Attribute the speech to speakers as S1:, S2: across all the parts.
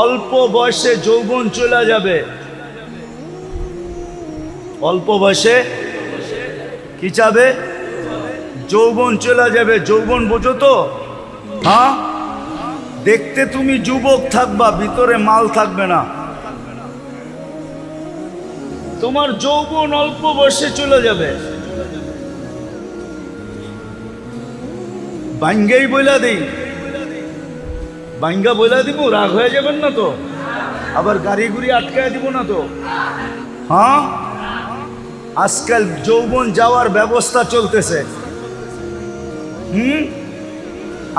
S1: অল্প বয়সে যৌবন চলে যাবে। অল্প বয়সে কি যাবে? যৌবন চলে যাবে। যৌবন বোঝো তো? হ্যাঁ, দেখতে তুমি যুবক থাকবা, ভিতরে মাল থাকবে না। তোমার যৌবন অল্প বয়সে চলে যাবে। বাঙ্গাই বইলা দেই, বাঙ্গা বইলা দিব, রাগ হয়ে যাবেন না তো? আবার গাড়ি গুড়ি আটকায় দিব না তো? হ্যাঁ, আজকাল যৌবন যাওয়ার ব্যবস্থা চলতেছে।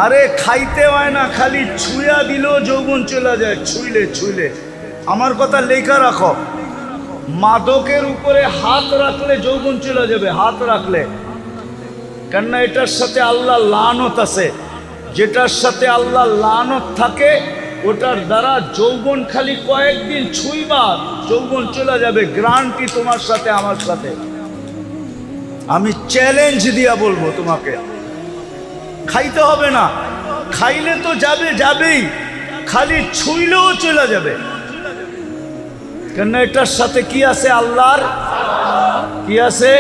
S1: আরে খাইতে হয় না, খালি ছুঁয়া দিলেও যৌবন চলে যায়। ছুঁইলে ছুঁইলে, আমার কথা লেখা রাখো, মাদকের উপরে হাত রাখলে যৌবন চলে যাবে। হাত রাখলে, কেননা এটার সাথে আল্লাহ লানত আছে। যেটার সাথে আল্লাহ লানত থাকে ওটার দ্বারা যৌবন খালি কয়েকদিন ছুঁইবা, যৌবন চলে যাবে। গ্যারান্টি তোমার সাথে আমার সাথে। আমি চ্যালেঞ্জ দিয়া বলবো তোমাকে, খাইতে হবে না, খাইলে তো যাবে, যাবেই, খালি ছুঁইলেও চলে যাবে। কেননা এটার সাথে কি আছে? আল্লাহর কি আছে?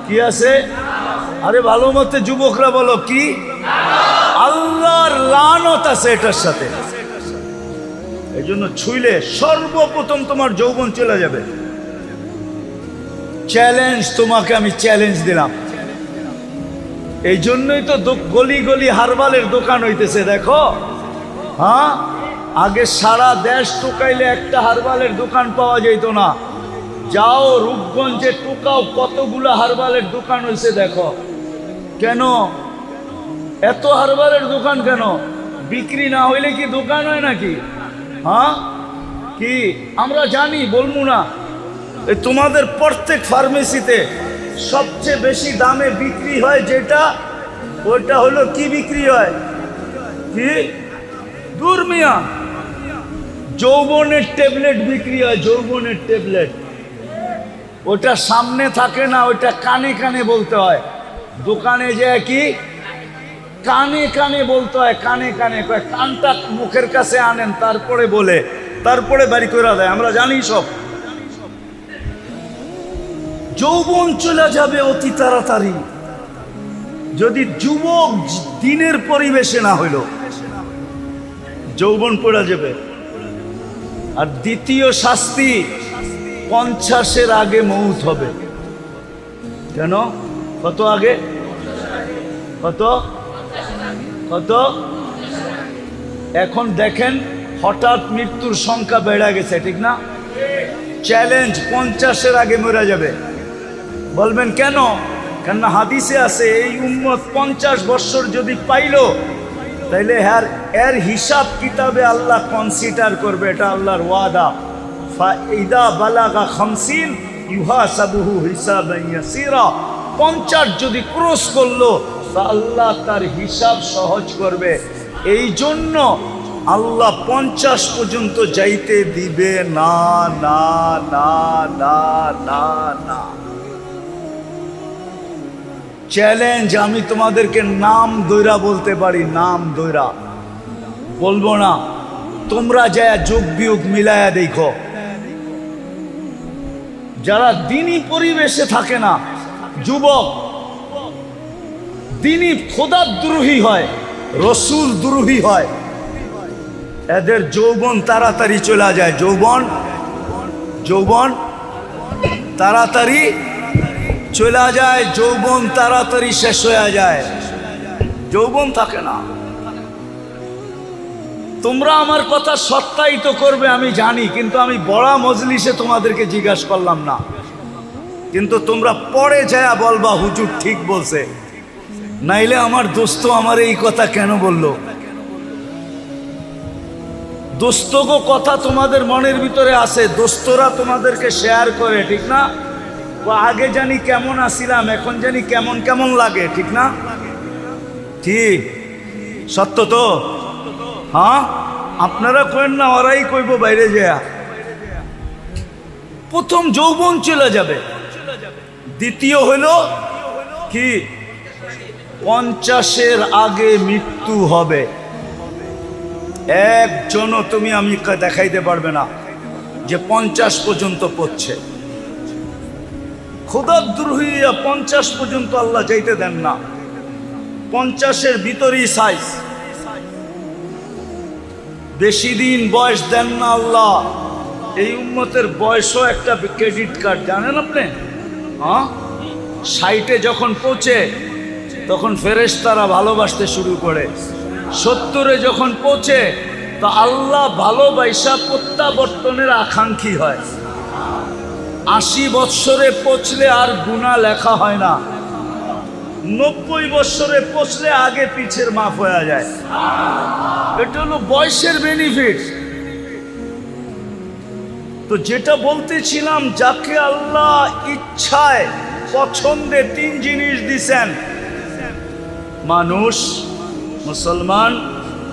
S1: কি আছে? আরে ভালো মতে যুবকরা বলো, কি? আল্লাহর লানত আছে এটার সাথে। এই জন্য ছুঁইলে সর্বপ্রথম তোমার যৌবন চলে যাবে। চ্যালেঞ্জ তোমাকে আমি চ্যালেঞ্জ দিলাম। এই জন্যই তো গলি গলি হারবালের দোকান হইতেছে, দেখো। হ্যাঁ, আগে সারা দেশ টোকাইলে একটা হারবালের দোকান পাওয়া যেত না। যাও রূপগঞ্জে টোকাও, কতগুলো হারবালের দোকান হয়েছে দেখো। কেন এত হারবালের দোকান? কেন বিক্রি না হইলে কি দোকান হয় নাকি? হ্যাঁ, কি আমরা জানি, বলবো না? তোমাদের প্রত্যেক ফার্মেসিতে সবচেয়ে বেশি দামে বিক্রি হয় যেটা, ওটা হলো কি বিক্রি হয়? কি? দূর মিয়া, যৌবনের ট্যাবলেট বিক্রি হয়। যৌবনের ট্যাবলেট, ওটা সামনে থাকে না, ওটা কানে কানে বলতে হয়। দোকানে যে কি কানে কানে বলতে হয়, কানে কানে। কানটা মুখের কাছে আনেন, তারপরে বলে, তারপরে বাড়ি করে দেয়। আমরা জানি সব। যৌবন চলে যাবে অতি তাড়াতাড়ি যদি যুবক দিনের পরিবেশে না হইল, যৌবন পড়ে যাবে। আর দ্বিতীয় শাস্তি, 50-এর আগে মৌত হবে। কেন? কত আগে? কত কত? এখন দেখেন হঠাৎ মৃত্যুর সংখ্যা বেড়ে গেছে, ঠিক না? চ্যালেঞ্জ, 50-এর আগে মরে যাবে। বলবেন কেন? কেননা হাদিসে আছে এই উম্মত 50 বছর যদি পাইল, তাইলে এর হিসাব কিতাবে আল্লাহ কনসিডার করবে। এটা আল্লাহর ওয়াদা। ফাইদা বালাগা 50 ইউহাসাবুহু হিসাবান ইয়াসীরা। 50 যদি ক্রস করলো, তা আল্লাহ তার হিসাব সহজ করবে। এই জন্য আল্লাহ 50 পর্যন্ত যাইতে দিবে না, না, না, না, না, না। চ্যালেঞ্জ, আমি তোমাদেরকে নাম দৈরা বলতে পারি, নাম দৈরা বলবো না। তোমরা যা যোগ বিয়োগ মিলায়া দেখো, যারা দিনী পরিবেশে থাকে না, যুবক, দিনী খোদা দ্রোহী হয়, রসুল দ্রোহী হয়, এদের যৌবন তাড়াতাড়ি চলে যায়। যৌবন যৌবন তাড়াতাড়ি চলে যায়, যৌবন তাড়াতাড়ি শেষ হয়ে যায়, যৌবন থাকে না। তোমরা আমার কথা সত্যায়িত করবে আমি জানি, কিন্তু আমি বড় মজলিসে তোমাদেরকে জিজ্ঞাসা করলাম না। কিন্তু তোমরা পরে যায় বলবা হুজুর ঠিক বলছে, নাইলে আমার দোস্ত আমার এই কথা কেন বললো। দোস্তগো কথা তোমাদের মনের ভিতরে আছে, দোস্তরা তোমাদেরকে শেয়ার করে, ঠিক না? আগে জানি কেমন আসিলাম, এখন জানি কেমন কেমন লাগে, ঠিক না? ঠিক, সত্য তো? হ্যাঁ, আপনারা কইন না, ওরাই কইব বাইরে যায়। প্রথম যৌবন চলে যাবে। দ্বিতীয় হলো কি? 50-এর আগে মৃত্যু হবে। একজনও তুমি আমি দেখাইতে পারবে না যে 50 পর্যন্ত পড়ছে। খোদাদ্রোহী 50 পর্যন্ত আল্লাহ যাইতে দেন না। 50-এর ভিতরেই সাইজ, বেশি দিন বয়স দেন না আল্লাহ। এই উম্মতের বয়সও একটা ক্রেডিট কার্ড, জানেন আপনি? হ্যাঁ, 60-এ যখন পৌঁছে তখন ফেরেশতারা ভালোবাসতে শুরু করে। 70-এ যখন পৌঁছে তো আল্লাহ ভালোবাসা প্রত্যাবর্তনের আকাঙ্ক্ষী হয়। 80 বৎসরে পৌঁছলে আর গুনাহ লেখা হয় না। 90 বৎসরে পৌঁছলে আগে পিছের মাফ হয়ে যায়। এটা হলো বয়সের বেনিফিট। তো যেটা বলতেছিলাম, যাকে আল্লাহ ইচ্ছায় পছন্দে 3 জিনিস দিছেন, মানুষ, মুসলমান,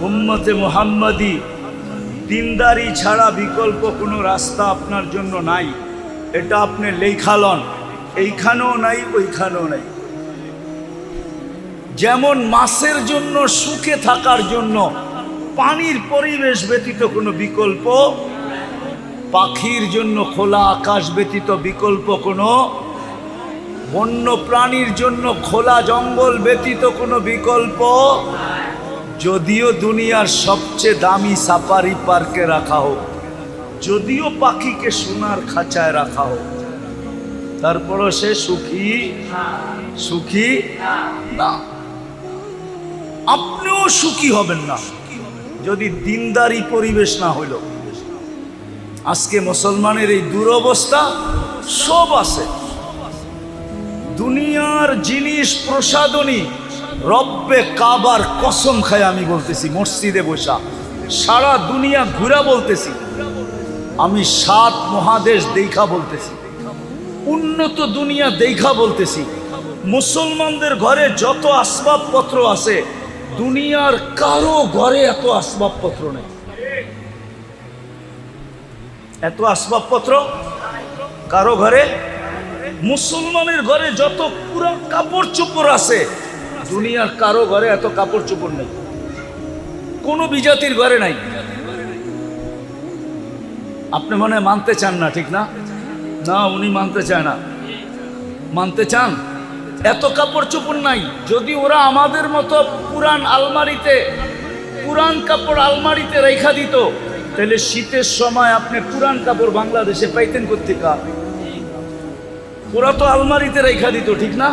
S1: উম্মতে মুহাম্মাদি, দিনদারি ছাড়া বিকল্প কোনো রাস্তা আপনার জন্য নাই। এটা আপনি লেখালন, এইখানেও নাই ওইখানেও নাই। যেমন মাছের জন্য সুখে থাকার জন্য পানির পরিবেশ ব্যতীত কোনো বিকল্প, পাখির জন্য খোলা আকাশ ব্যতীত বিকল্প কোনো, বন্য প্রাণীর জন্য খোলা জঙ্গল ব্যতীত কোনো বিকল্প। যদিও দুনিয়ার সবচেয়ে দামি সাফারি পার্কে রাখা হোক, যদিও পাখিকে সোনার খাঁচায় রাখা হোক, তারপরও সে সুখী না। আপনিও সুখী হবেন না যদি দিনদারি পরিবেশ না হইল। আজকে মুসলমানের এই দুরবস্থা। সব আছে, দুনিয়ার জিনিস প্রসাদনী, রব্বে কাবার কসম খায় আমি বলতেছি, মসজিদে বসা সারা দুনিয়া ঘুরা বলতেছি, আমি 7 মহাদেশ দেখা বলতেছি, উন্নত দুনিয়া দেখা বলতেছি। মুসলমানদের ঘরে যত আসবাবপত্র আছে, দুনিয়ার কারো ঘরে এত আসবাবপত্র নেই। এত আসবাবপত্র কারো ঘরে, মুসলমানের ঘরে যত পুরা কাপড় চোপড় আছে, দুনিয়ার কারো ঘরে এত কাপড় চোপড় নেই, কোনো বিজাতির ঘরে নাই। আপনি মনে হয় মানতে চান না, ঠিক না? না, উনি মানতে চায় না। মানতে চান? এত কাপড় চোপড় নাই। যদি ওরা আমাদের মতো পুরান কাপড় আলমারিতে রেখা দিত, তাহলে শীতের সময় আপনি পুরান কাপড় বাংলাদেশে পাইতেন কোত্থেকে? ওরা তো আলমারিতে রেখা দিত, ঠিক না?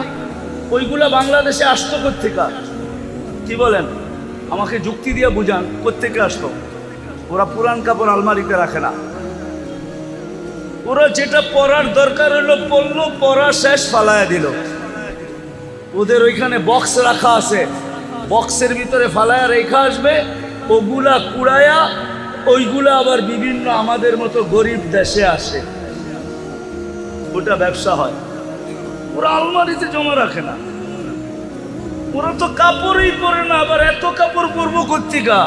S1: ওইগুলা বাংলাদেশে আসতো কোত্থেকে? কি বলেন? আমাকে যুক্তি দিয়ে বুঝান, কোত্থেকে আসতো? ওরা পুরান কাপড় আলমারিতে রাখে না। ওরা যেটা পরার দরকার হলো পরলো, পরা শেষ, ফালায়া দিল। ওদের ওইখানে বক্স রাখা আছে, বক্সের ভিতরে ফালায়া রেখা আসবে, ওগুলা কুড়ায়া ওইগুলা আবার বিভিন্ন আমাদের মতো গরিব দেশে আসে, ওটা ব্যবসা হয়। ওরা আলমারিতে জমা রাখে না। ওরা তো কাপড়ই পরে না, আবার এত কাপড় পরবো কোত্থেকে?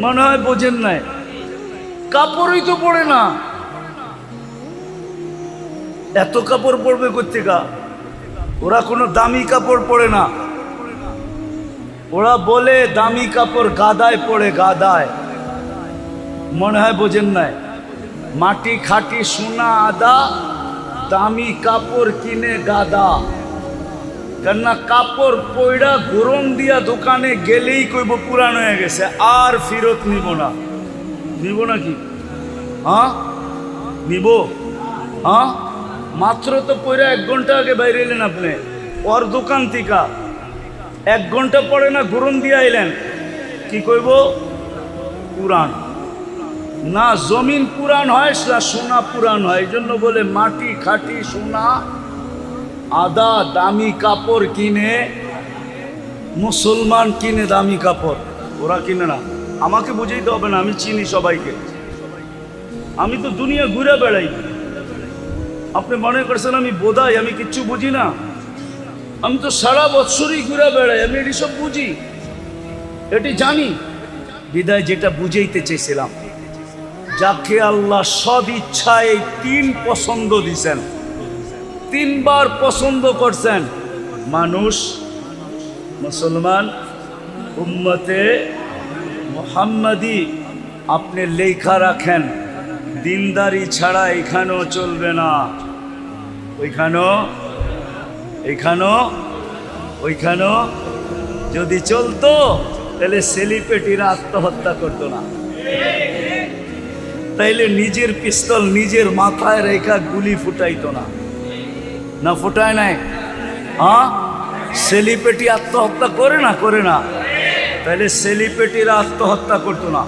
S1: মনে হয় বোঝেন নাই, কাপড়ই তো পরে না, এত কাপড় পরবে কোত্থেকে? ওরা কোনো দামি কাপড় পরে না। ওরা বলে দামি কাপড় গাদায় পড়ে, গাদায়। মনে হয় বোঝেন নাই, মাটি খাটি সোনা আদা, দামি কাপড় কিনে গাদা। কেননা কাপড় পয়ড়া গরম দিয়া দোকানে গেলেই কইব পুরান হয়ে গেছে, আর ফেরত নিব না। নিব নাকি? হ্যাঁ নিব। হ্যাঁ, মাত্র তো পয়রা 1 ঘন্টা আগে বাইরে এলেন আপনি ওর দোকান থেকে, 1 ঘন্টা পরে না গরম দিয়ে আইলেন, কি কইব? পুরান না। জমিন পুরান হয় না সোনা পুরান হয়, এই জন্য বলে মাটি খাটি সোনা আদা। দামি কাপড় কিনে, মুসলমান কিনে দামি কাপড়, ওরা কিনে না। আমাকে বুঝাইতে হবে না, আমি চিনি সবাইকে, আমি তো দুনিয়া ঘুরে বেড়াই। আপনি মনে করছেন আমি বোধাই, আমি কিচ্ছু বুঝি না? আমি তো সারা বছরই ঘুরে বেড়াই, আমি এটি সব বুঝি, এটি জানি। বিদায় যেটা বুঝাইতে চেয়েছিলাম, যাকে আল্লাহ সদ ইচ্ছায় 3 পছন্দ দিছেন, 3 বার পছন্দ করছেন, মানুষ, মুসলমান, উম্মতে
S2: মোহাম্মদী আপনি লেখা রাখেন, দিনদারি ছাড়া এখানেও চলবে না, ওইখানেও যদি চলতো তাহলে সেলিব্রিটিরা আত্মহত্যা করতো না, তাইলে নিজের পিস্তল নিজের মাথায় রেখা গুলি ফুটাইতো না, না ফুটায় নাই? হ্যাঁ, সেলিব্রিটি আত্মহত্যা করে না, তাইলে সেলিব্রিটিরা আত্মহত্যা করতো না।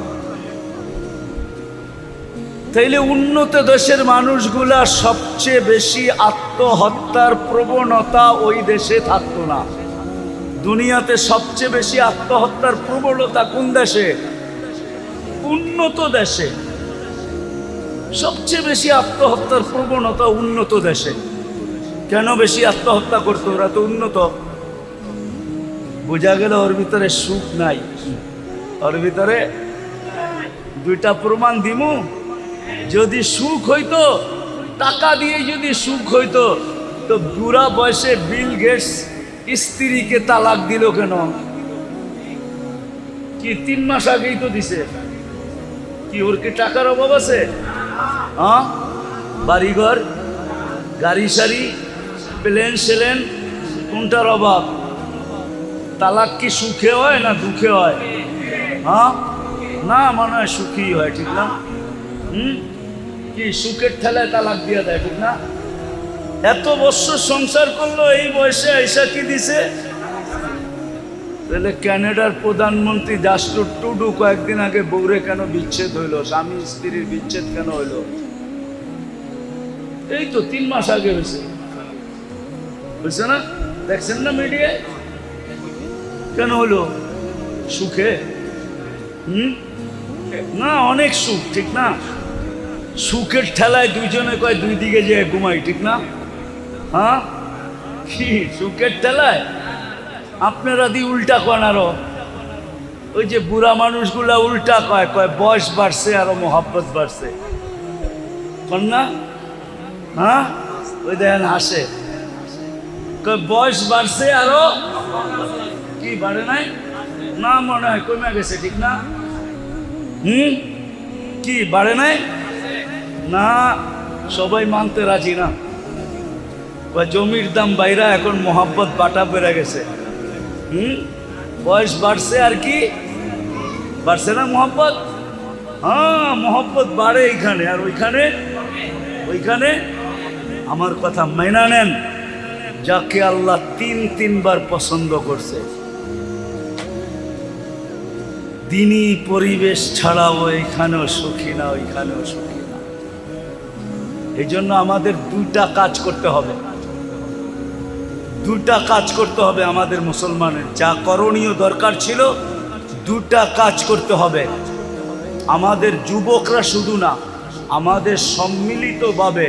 S2: তাইলে উন্নত দেশের মানুষগুলা সবচেয়ে বেশি আত্মহত্যার প্রবণতা ওই দেশে থাকতো না। দুনিয়াতে সবচেয়ে বেশি আত্মহত্যার প্রবণতা কোন দেশে? উন্নত দেশে। সবচেয়ে বেশি আত্মহত্যার প্রবণতা উন্নত দেশে। কেন বেশি আত্মহত্যা করতো? ওরা তো উন্নত। বোঝা গেল ওর ভিতরে সুখ নাই, ওর ভিতরে দুইটা প্রমাণ দিমু। যদি সুখ হইতো, টাকা দিয়ে যদি সুখ হইতো, তো বুড়া বয়সে বিল গেটস স্ত্রীকে তালাক দিল কেন? কি 3 মাস আগেই তো দিছে। কি ওর কি টাকার অভাব আছে? হ্যাঁ, বাড়িঘর, গাড়ি সারি, প্লেন সেলেন, কোনটার অভাব? তালাক কি সুখে হয় না দুঃখে হয়? হ্যাঁ, না, মনে হয় সুখী হয়, ঠিক না? কি সুখের ঠেলায় তালাক দিয়ে দেয়, ঠিক না? এত বছর সংসার করলো, এই বয়সে এসা কি দিছে? তাহলে ক্যানাডার প্রধানমন্ত্রী জাস্টিন ট্রুডো কয়েকদিন আগে বউরে কেন বিচ্ছেদ হইলো, স্বামী স্ত্রীর বিচ্ছেদ কেন হইলো? এই তো 3 মাস আগে হয়েছে না? দেখছেন না মিডিয়ায়? কেন হলো? সুখে? না, অনেক সুখ, ঠিক না? সুখের ঠেলায় দুইজনে কয় দুই দিকে যে ঘুমাই, ঠিক না? হ্যাঁ, কি সুখের ঠেলায়? আপনারা দি উল্টা কন। আরো ওই যে বুড়া মানুষগুলা উল্টা কয় বয়স বাড়ছে আরো মোহাব্বত বাড়ছে, কন না? হ্যাঁ, ওই দেখেন হাসে, কয় বয়স বাড়ছে আরো। কি বাড়ে নাই? না, মনে হয় কমে গেছে, ঠিক না? কি বাড়ে নাই? না, সবাই মানতে রাজি না। জমির দাম বাইরা, এখন মোহাব্বত বাটা বেড়ে গেছে। বয়স বাড়ছে আর কি বাড়ছে না মোহাব্বত? হ্যাঁ, মোহাব্বত বাড়ে এইখানে আর ওইখানে। আমার কথা মাইনা নেন, যাকে আল্লাহ 3বার পছন্দ করছে, দিনই পরিবেশ ছাড়াও এখানেও সুখী না, ওইখানেও সুখী না। এই জন্য আমাদের দুইটা কাজ করতে হবে, আমাদের মুসলমানের যা করণীয় দরকার ছিল, দুটা কাজ করতে হবে। আমাদের যুবকরা শুধু না, আমাদের সম্মিলিতভাবে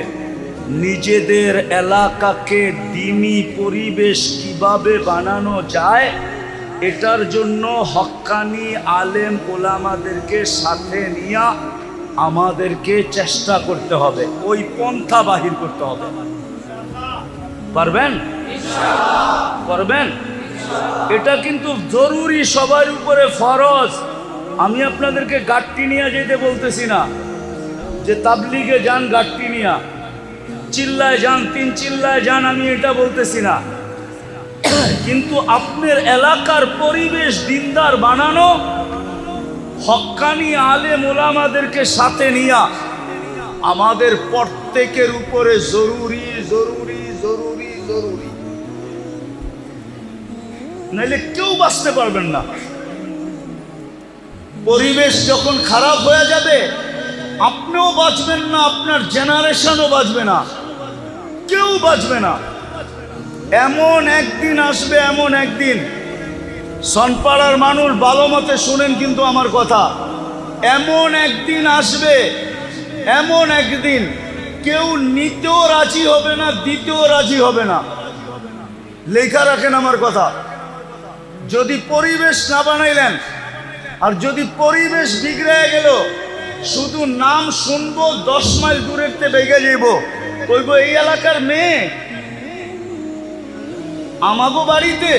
S2: নিজেদের এলাকাকে দ্বীনি পরিবেশ কিভাবে বানানো যায়, এটার জন্য হক্কানি আলেম ওলামাদেরকে সাথে নিয়ে আমাদেরকে চেষ্টা করতে হবে, ওই পন্থা বাহির করতে হবে। পারবেন? এটা কিন্তু জরুরি, সবার উপরে ফরজ। আমি আপনাদেরকে গাট্টি নিয়ে যেতে বলতেছি না, যে তাবলিগে যান গাট্টি নিয়া, চিল্লায় যান, 3 চিল্লায় যান, আমি এটা বলতেছি না। কিন্তু আপনার এলাকার পরিবেশ দিনদার বানানো, হক্কানি আলেম ওলামাদেরকে সাথে নিয়া আমাদের প্রত্যেকের উপরে জরুরি। নাইলে কেউ বাঁচতে পারবেন না। পরিবেশ যখন খারাপ হয়ে যাবে, আপনিও বাঁচবেন না, আপনার জেনারেশনও বাঁচবে না, কেউ বাঁচবে না। এমন একদিন আসবে, এমন একদিন, সনপাড়ার মানুষ ভালো মতে শুনেন কিন্তু আমার কথা, এমন একদিন আসবে, এমন একদিন কেউ নিতেও রাজি হবে না, দিতেও রাজি হবে না। লেখা রাখেন আমার কথা। যদি পরিবেশ না বানাইলেন, আর যদি পরিবেশ বিগড়ে গেল, শুধু নাম শুনবো, 10 মাইল দূরের তে বেগে যাইব, কইব এই এলাকার মেয়ে আমাগো বাড়িতে,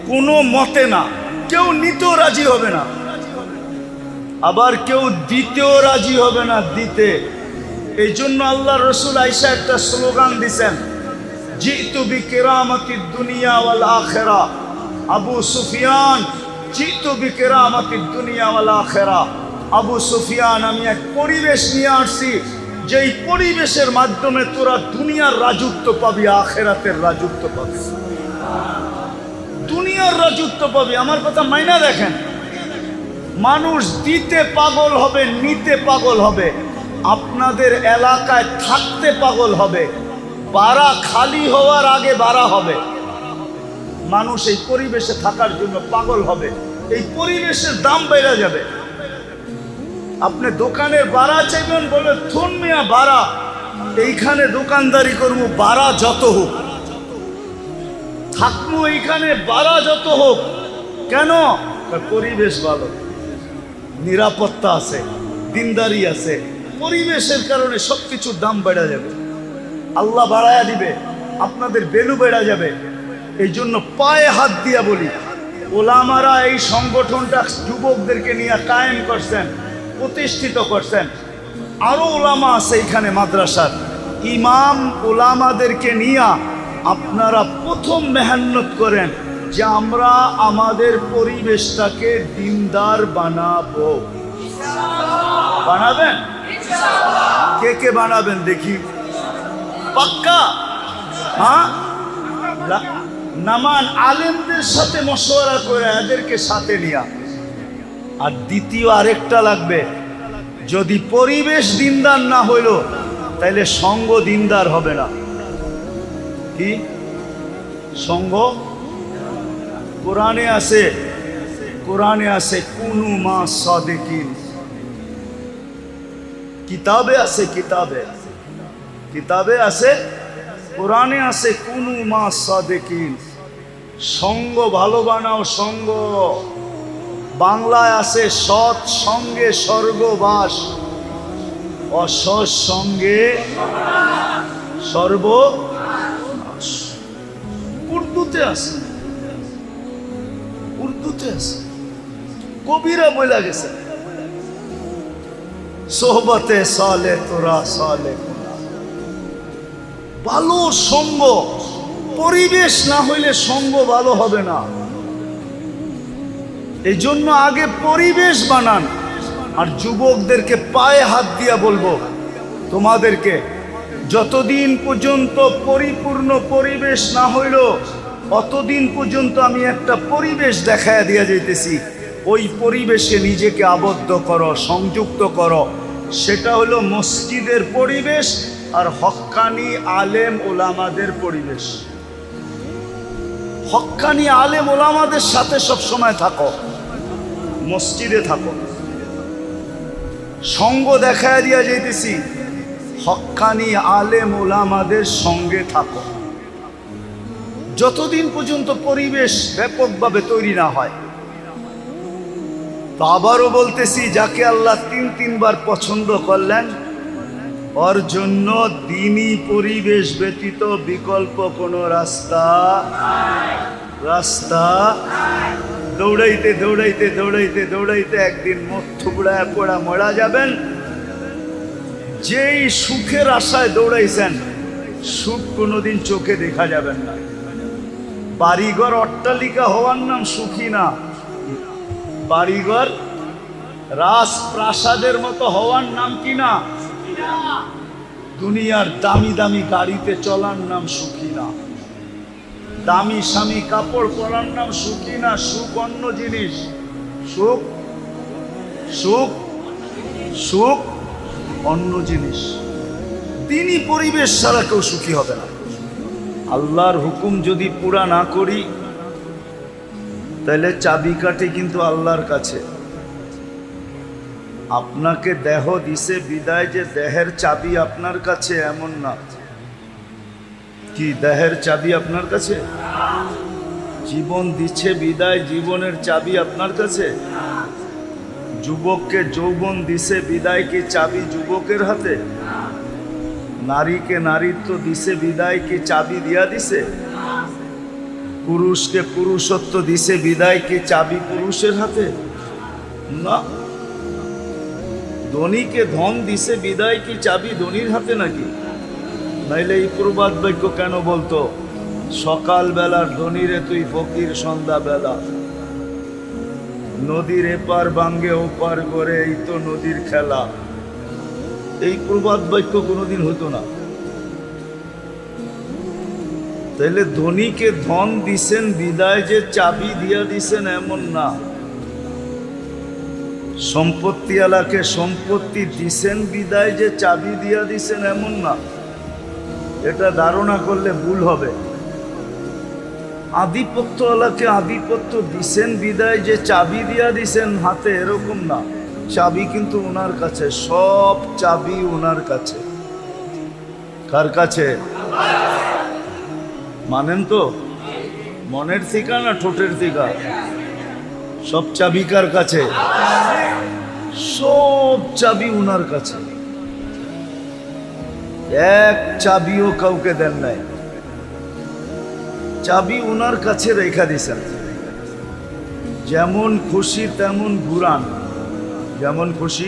S2: কোনো মতে না, কেউ নিতেও রাজি হবে না।
S1: আবার কেউ দিতেও রাজি হবে না দিতে। এই জন্য আল্লাহ রসুল আইসা একটা স্লোগান দিছেন, জিতু বিকিরামাতিদ দুনিয়া ওয়াল আখিরা। আবু সুফিয়ান, জিতু বিকিরামাতিদ দুনিয়া ওয়াল আখিরা। আবু সুফিয়ান, আমি এক পরিবেশ নিয়ে আসছি, যেই পরিবেশের মাধ্যমে তোরা দুনিয়ার রাজত্ব পাবি, আখিরাতের রাজত্ব পাবি। দুনিয়ার রাজত্ব পাবি। আমার কথা মাইনা দেখেন, মানুষ দিতে পাগল হবে, নিতে পাগল হবে, আপনাদের এলাকায় থাকতে পাগল হবে, বাড়া খালি হওয়ার আগে বাড়া হবে। মানুষ এই পরিবেশে থাকার জন্য পাগল হবে, এই পরিবেশের দাম বেড়ে যাবে। আপনি দোকানের বাড়া চাইবেন, বলে থুন মিয়া বাড়া, এইখানে দোকানদারি করবো, বাড়া যত হোক থাকবো, এইখানে বাড়া যত হোক। কেন? পরিবেশ ভালো, নিরাপত্তা আছে, দিনদারি আছে। পরিবেশের কারণে সবকিছুর দাম বেড়ে যাবে, আল্লাহ বাড়ায়া দিবে, আপনাদের ভ্যালু বেড়ে যাবে। এই জন্য পায়ে হাত দিয়া বলি, ওলামারা এই সংগঠনটা যুবকদেরকে নিয়ে কায়েম করছেন, প্রতিষ্ঠিত করছেন। আরো ওলামা আছে এখানে মাদ্রাসার, ইমাম ওলামাদেরকে নিয়ে আপনারা প্রথম মেহনত করেন যে আমরা আমাদের পরিবেশটাকে দিনদার বানাবো। বানাবেন? কে কে বানাবেন দেখি? পাক্কা? হ্যাঁ, নামান আলেমদের সাথে মশওয়ারা করে এদেরকে সাথে নিয়া। আর দ্বিতীয় আরেকটা লাগবে, যদি পরিবেশ দিনদার না হইল তাইলে সঙ্গ দিনদার হবে না। কি সঙ্গ? কোরআনে আছে, কোরআনে আছে কুনু মা সাদিকিন, কিতাবে আছে, কিতাবে আছে, কোরআনে আছে কুনু মা সাদিকিন। সঙ্গ ভালো বানাও, সঙ্গ। বাংলায় আছে সৎ সঙ্গে স্বর্গবাস, অসৎ সঙ্গে সর্বনাশ। উর্দুতে আছে, উর্দুতে আছে, কবিরা বলে গেছে, সোহবতে সালে তোরা সালে। ভালো সঙ্গ, পরিবেশ না হইলে সঙ্গ ভালো হবে না। এই জন্য আগে পরিবেশ বানান। আর যুবকদেরকে পায়ে হাত দিয়া বলবো, তোমাদেরকে যতদিন পর্যন্ত পরিপূর্ণ পরিবেশ না হইল অতদিন পর্যন্ত আমি একটা পরিবেশ দেখায় দিয়া যাইতেছি। ওই পরিবেশে নিজেকে আবদ্ধ করো, সংযুক্ত করো। সেটা হলো মসজিদের পরিবেশ আর হক্কানি আলেম ওলামাদের পরিবেশ। হক্কানি আলেম ওলামাদের সাথে সব সময় থাকো, মসজিদে থাকো। সঙ্গ দেখায় দিয়া যাইতেছি, হক্কানি আলেম ওলামাদের সঙ্গে থাকো, যতদিন পর্যন্ত পরিবেশ ব্যাপকভাবে তৈরি না হয়। তো আবারও বলতেছি, যাকে আল্লাহ তিনবার পছন্দ করলেন ওর জন্য দ্বীনি পরিবেশ ব্যতীত বিকল্প কোনো রাস্তা দৌড়াইতে দৌড়াইতে দৌড়াইতে দৌড়াইতে একদিন মুখ থুবড়ায় পড়া মরা যাবেন। যেই সুখের আশায় দৌড়াইছেন, সুখ কোনোদিন চোখে দেখা যাবেন না। বাড়িঘর অট্টালিকা হওয়ার নাম সুখী না, বাড়িঘর রাজপ্রাসাদের মতো হওয়ার নাম কি না? দুনিয়ার দামি দামি গাড়িতে চলার নাম সুখী না, দামি স্বামী কাপড় পরার নাম সুখী না। সুখ অন্য জিনিস, সুখ সুখ সুখ অন্য জিনিস। তিনি পরিবেশ ছাড়া কেউ সুখী হবে না। আল্লাহর হুকুম যদি পুরা না করি তাহলে চাবিকাঠি কিন্তু আল্লাহর কাছে। আপনাকে দেহ দিছে বিদায় যে দেহের চাবি আপনার কাছে, এমন না। কি দেহের চাবি আপনার কাছে? জীবন দিচ্ছে বিদায় জীবনের চাবি আপনার কাছে? যুবককে যৌবন দিছে বিদায় কি চাবি যুবকের হাতে? নারীকে নারীত্ব দিছে বিদায় কি চাবি দিয়া দিছে? পুরুষকে পুরুষত্ব দিছে বিদায় কি চাবি পুরুষের হাতে? না, ধনীকে ধন দিছে বিদায় কি চাবি ধনীর হাতে নাকি? নাইলে এই প্রবাদ বাক্য কেন বলতো, সকালবেলার ধনীরে তুই ফকির সন্ধ্যাবেলা, নদীর এপার ভাঙ্গে ওপার করে, এই তো নদীর খেলা। এই প্রবাদ বাক্য কোনোদিন হতো না। তাইলে ধনীকে ধন দিছেন বিদায় যে চাবি দিয়া দিছেন এমন না, সম্পত্তিওয়ালাকে সম্পত্তি দিছেন বিদায় যে চাবি দিয়া দিছেন এমন না। এটা ধারণা করলে ভুল হবে। আধিপত্যওয়ালাকে আধিপত্য দিছেন বিদায় যে চাবি দিয়া দিছেন হাতে এরকম না। চাবি কিন্তু ওনার কাছে, সব চাবি ওনার কাছে। কার কাছে? মানেন তো? মনের থিকা না ঠোঁটের থিকা? সব চাবি কার কাছে? সব চাবি ওনার কাছে। এক চাবিও কাউকে দেন নাই, চাবি ওনার কাছে রেখা দিছেন। যেমন খুশি তেমন ঘুরান, যেমন খুশি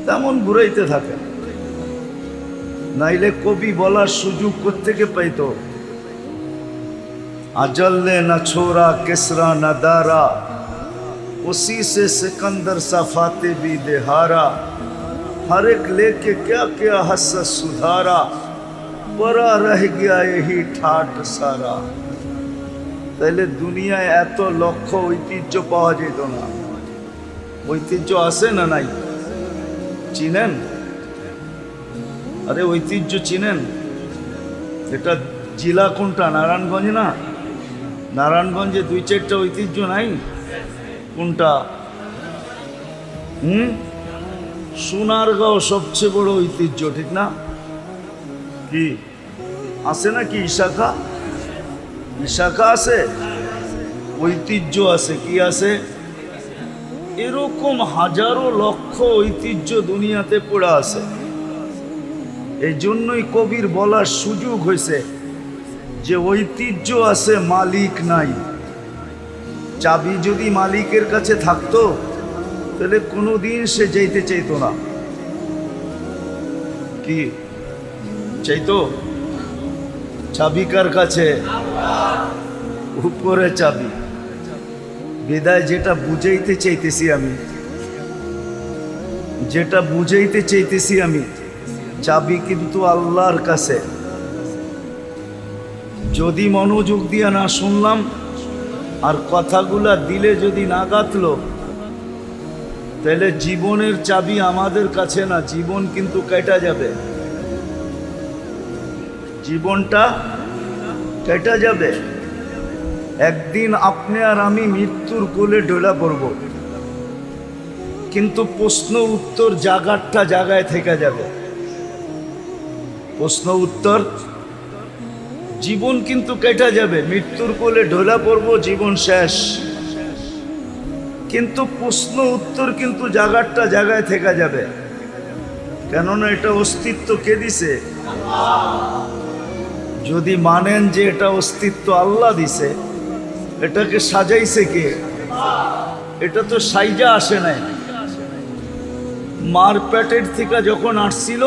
S1: তেমন ঘুরাইতে থাকেন। নাইলে কবি বলার সুযোগ কোত্থেকে পাইতো? अजल ने न छोड़ा किसरा न दारा, उसी से सिकंदर सा फाते भी देहारा, हर एक लेके क्या क्या हसस सुधारा, परा रह गया यही ठाट सारा। তাহলে দুনিয়ায় এত লক্ষ ঐতিহ্য পাওয়া যেত না। ঐতিহ্য আছে না নাই? চিনেন? আরে ঐতিহ্য চিনেন? এটা জেলা কোনটা? নারায়ণগঞ্জ না? নারায়ণগঞ্জে 2-4টা ঐতিহ্য নাই? কোনটা? সোনারগাঁও সবচেয়ে বড় ঐতিহ্য, ঠিক না? কি আছে নাকি? ইশাখা, ইশাখা আছে, ঐতিহ্য আছে। কি আছে? এরকম হাজারো লক্ষ ঐতিহ্য দুনিয়াতে পড়ে আছে। এই জন্যই কবির বলার সুযোগ হয়েছে যে ঐতিহ্য আছে, মালিক নাই। চাবি যদি মালিকের কাছে থাকতো তাহলে কোনোদিন সে যেতে চাইতো না। কি চাইতো? চাবি কার কাছে? উপরে চাবি। বিদায় যেটা বুঝাইতে চাইতেছি আমি, যেটা বুঝাইতে চাইতেছি আমি, চাবি কিন্তু আল্লাহর কাছে। যদি মনোযোগ দিয়ে না শুনলাম আর কথাগুলা দিলে যদি না গাঁথলো, তাহলে জীবনের চাবি আমাদের কাছে না, জীবন কিন্তু কেটে যাবে। জীবনটা কেটে যাবে। একদিন আপনি আর আমি মৃত্যুর কোলে ঢোলা পড়ব, কিন্তু প্রশ্ন উত্তর জায়গাটা জায়গায় থেকে যাবে। প্রশ্ন উত্তর, জীবন কিন্তু কেটে যাবে। মৃত্যুর কোলে ঢোলা পড়ব, জীবন শেষ, কিন্তু প্রশ্ন উত্তর কিন্তু জায়গাটা জায়গায় থেকে যাবে। কেননা এটা অস্তিত্ব কে দিছে? যদি মানেন যে এটা অস্তিত্ব আল্লাহ দিছে, এটাকে সাজাইছে কে? এটা তো সাইজা আসে নাই। মার পেটের থেকে যখন আসছিল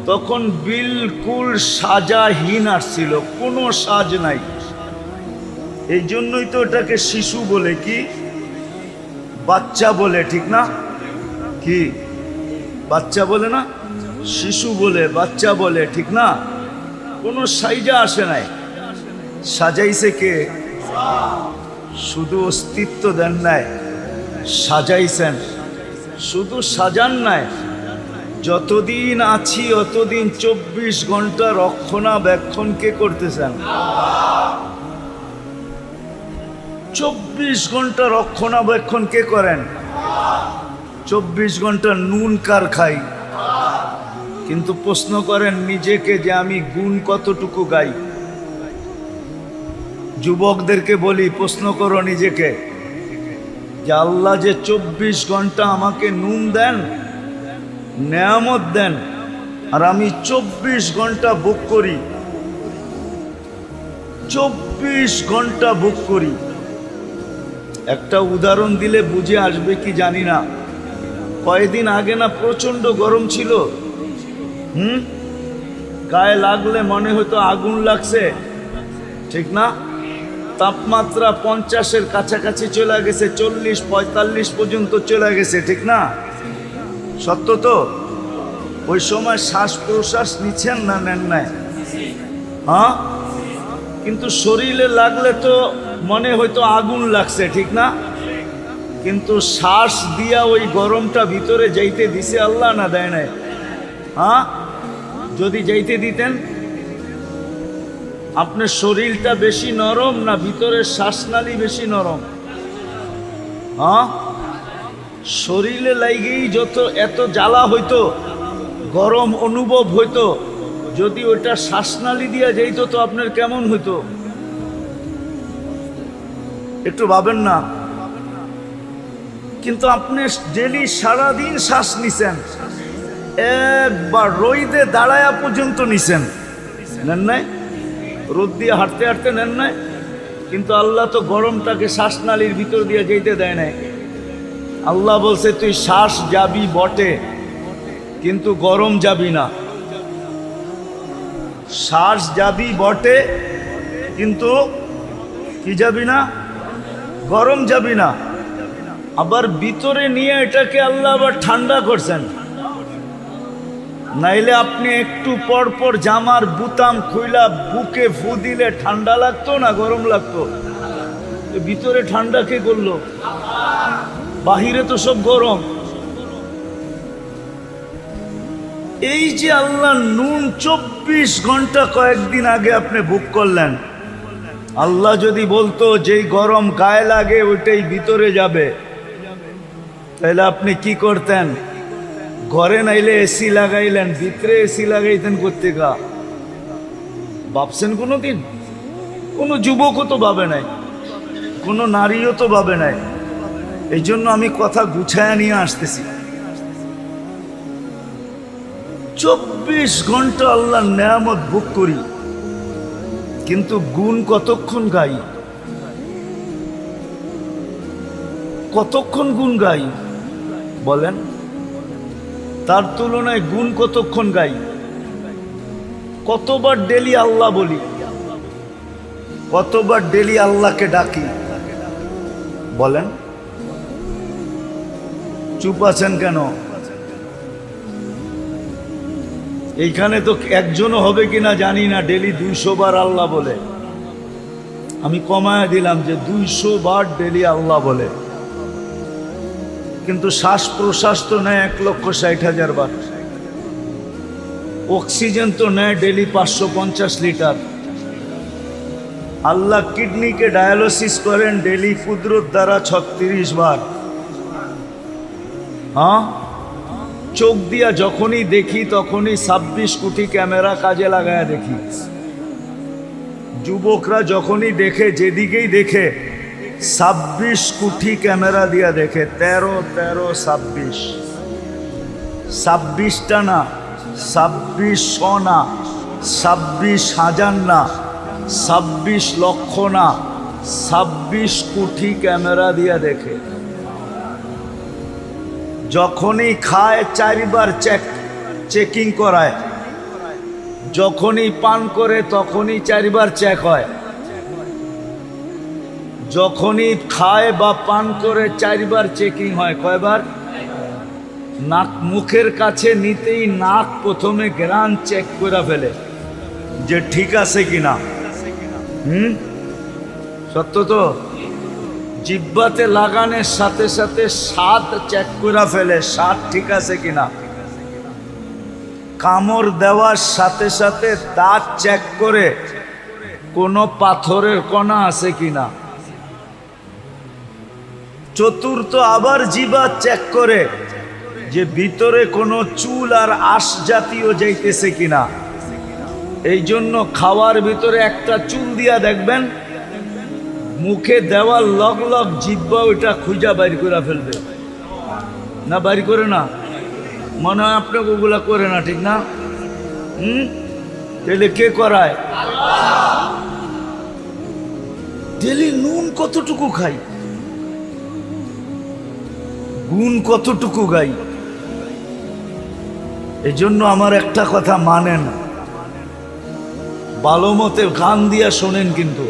S1: তখন বিলকুল সাজাহীন আসছিল, কোনো সাজ নাই। এই জন্যই তো এটাকে শিশু বলে, কি বাচ্চা বলে, ঠিক না? কি বাচ্চা বলে না? শিশু বলে, বাচ্চা বলে, ঠিক না? কোনো সাইজা আসে নাই। সাজাইছে কে? শুধু অস্তিত্ব দেন নাই, সাজাইছেন। শুধু সাজান নাই, যতদিন আছি অতদিন 24 ঘন্টা রক্ষণাবেক্ষণ কে করতেছেন? 24 ঘন্টা রক্ষণাবেক্ষণ কে করেন? 24 ঘন্টা নুন কার খাই? কিন্তু প্রশ্ন করেন নিজেকে যে আমি গুণ কতটুকু গাই। যুবকদেরকে বলি, প্রশ্ন করো নিজেকে যে আল্লাহ যে 24 ঘন্টা আমাকে নুন দেন, নেয়ামত দেন, আর আমি 24 ঘন্টা ভোগ করি, 24 ঘন্টা ভোগ করি। একটা উদাহরণ দিলে বুঝে আসবে কি জানি না। কয়েকদিন আগে না প্রচন্ড গরম ছিল, গায়ে লাগলে মনে হতো আগুন লাগছে, ঠিক না? তাপমাত্রা 50-এর কাছাকাছি চলে গেছে, 40-45 পর্যন্ত চলে গেছে, ঠিক না? সত্য তো? ওই সময় শ্বাস প্রশ্বাস নিচ্ছেন না নেন নাই? হ্যাঁ, কিন্তু শরীরে লাগলে তো মনে হয়তো আগুন লাগছে, ঠিক না? কিন্তু শ্বাস দিয়া ওই গরমটা ভিতরে যাইতে দিছে আল্লাহ না দেয় নাই? হ্যাঁ, যদি যাইতে দিতেন আপনার শরীরটা বেশি নরম না ভিতরের শ্বাসনালী বেশি নরম? হ্যাঁ, শরীরে লাগেই যত এত জ্বালা হইতো, গরম অনুভব হইতো, যদি ওইটা শ্বাসনালী দিয়া যাইতো তো আপনার কেমন হইতো? একটু ভাবেন না? কিন্তু আপনি ডেলি সারাদিন শ্বাস নিছেন, একবার রোদে দাঁড়ায়া পর্যন্ত নিছেন, নেন নাই? রোদ দিয়ে হাঁটতে হাঁটতে নেন নাই? কিন্তু আল্লাহ তো গরমটাকে শ্বাসনালীর ভিতর দিয়ে যেতে দেয় নাই। আল্লাহ বলছে তুই শ্বাস যাবি বটে কিন্তু গরম যাবি না। শ্বাস যাবি বটে কিন্তু কি যাবি না? গরম যাবি না। আবার ভিতরে নিয়ে এটাকে আল্লাহ আবার ঠান্ডা করছেন। নাইলে আপনি একটু পর পর জামার বুতাম খুইলা বুকে ফু দিলে ঠান্ডা লাগতো না গরম লাগতো? ভিতরে ঠান্ডা কে করলো? বাহিরে তো সব গরম। এই যে আল্লাহ নুন 24 ঘন্টা কয়েকদিন আগে আপনি বুক করলেন, আল্লাহ যদি বলতো যেই গরম গায়ে লাগে ওইটাই ভিতরে যাবে, তাহলে আপনি কি করতেন? ঘরে নাইলে এসি লাগাইলেন, ভিতরে এসি লাগাইতেন কোত্থেকা? ভাবছেন কোনোদিন? কোনো যুবকও তো ভাবে নাই, কোনো নারীও তো ভাবে নাই। এই জন্য আমি কথা গুছায়া নিয়ে আসতেছি। 24 ঘন্টা আল্লাহর নেয়ামত ভোগ করি, কিন্তু গুণ কতক্ষণ গাই? কতক্ষণ গুণ গাই বলেন? তার তুলনায় গুণ কতক্ষণ গাই? কতবার ডেলি আল্লাহ বলি, কতবার ডেলি আল্লাহকে ডাকি বলেন? চুপ আছেন কেন? এইখানে তো একজনও হবে কিনা জানি না ডেলি 200 বার আল্লাহ বলে। আমি কমায় দিলাম যে 200 বার ডেলি আল্লাহ বলে, কিন্তু শ্বাস প্রশ্বাস তো নেয় 1,60,000 বার। অক্সিজেন তো নেয় ডেলি 550 লিটার। আল্লাহ কিডনিকে ডায়ালিসিস করেন ডেলি কুদরত দ্বারা 36 বার। হ্যাঁ, চোখ দিয়া যখনই দেখি তখনই 26 কোটি ক্যামেরা কাজে লাগায়া দেখি। যুবকরা যখনই দেখে, যেদিকেই দেখে 26 কোটি ক্যামেরা দিয়া দেখে। 13 26, 26টা না, 2600 না, 26,000 না, 26 লক্ষ না, 26 কোটি ক্যামেরা দিয়া দেখে। যখনই খায় 4 বার চেকিং করায়, যখনই পান করে তখনই 4 বার চেক হয়। যখনই খায় বা পান করে 4 বার চেকিং হয়। কয়বার? নাক মুখের কাছে নিতেই নাক প্রথমে গ্রান চেক করে ফেলে যে ঠিক আছে কিনা। সত্য তো? জিহ্বাতে লাগানোর সাথে সাথে স্বাদ চেক করে ফেলে, স্বাদ ঠিক আছে কিনা। কামড় দেওয়ার সাথে সাথে দাঁত চেক করে কোনো পাথরের কণা আছে কিনা। চতুর্থ আবার জিহ্বা চেক করে যে ভিতরে কোনো চুল আর আঁশ জাতীয় যাইতেছে কিনা। এই জন্য খাওয়ার ভিতরে একটা চুল দিয়া দেখবেন, মুখে দেওয়ার লগ লগ জিহ্বা ওইটা খুঁজা বাইর করে ফেলবে না? বাইর করে না? মনে হয় আপনাকে ওগুলা করে না, ঠিক না? তাহলে কে করায়? ডেলি নুন কতটুকু খাই, গুণ কতটুকু গাই? এই জন্য আমার একটা কথা মানেন, ভালো মতে গান দিয়া শোনেন, কিন্তু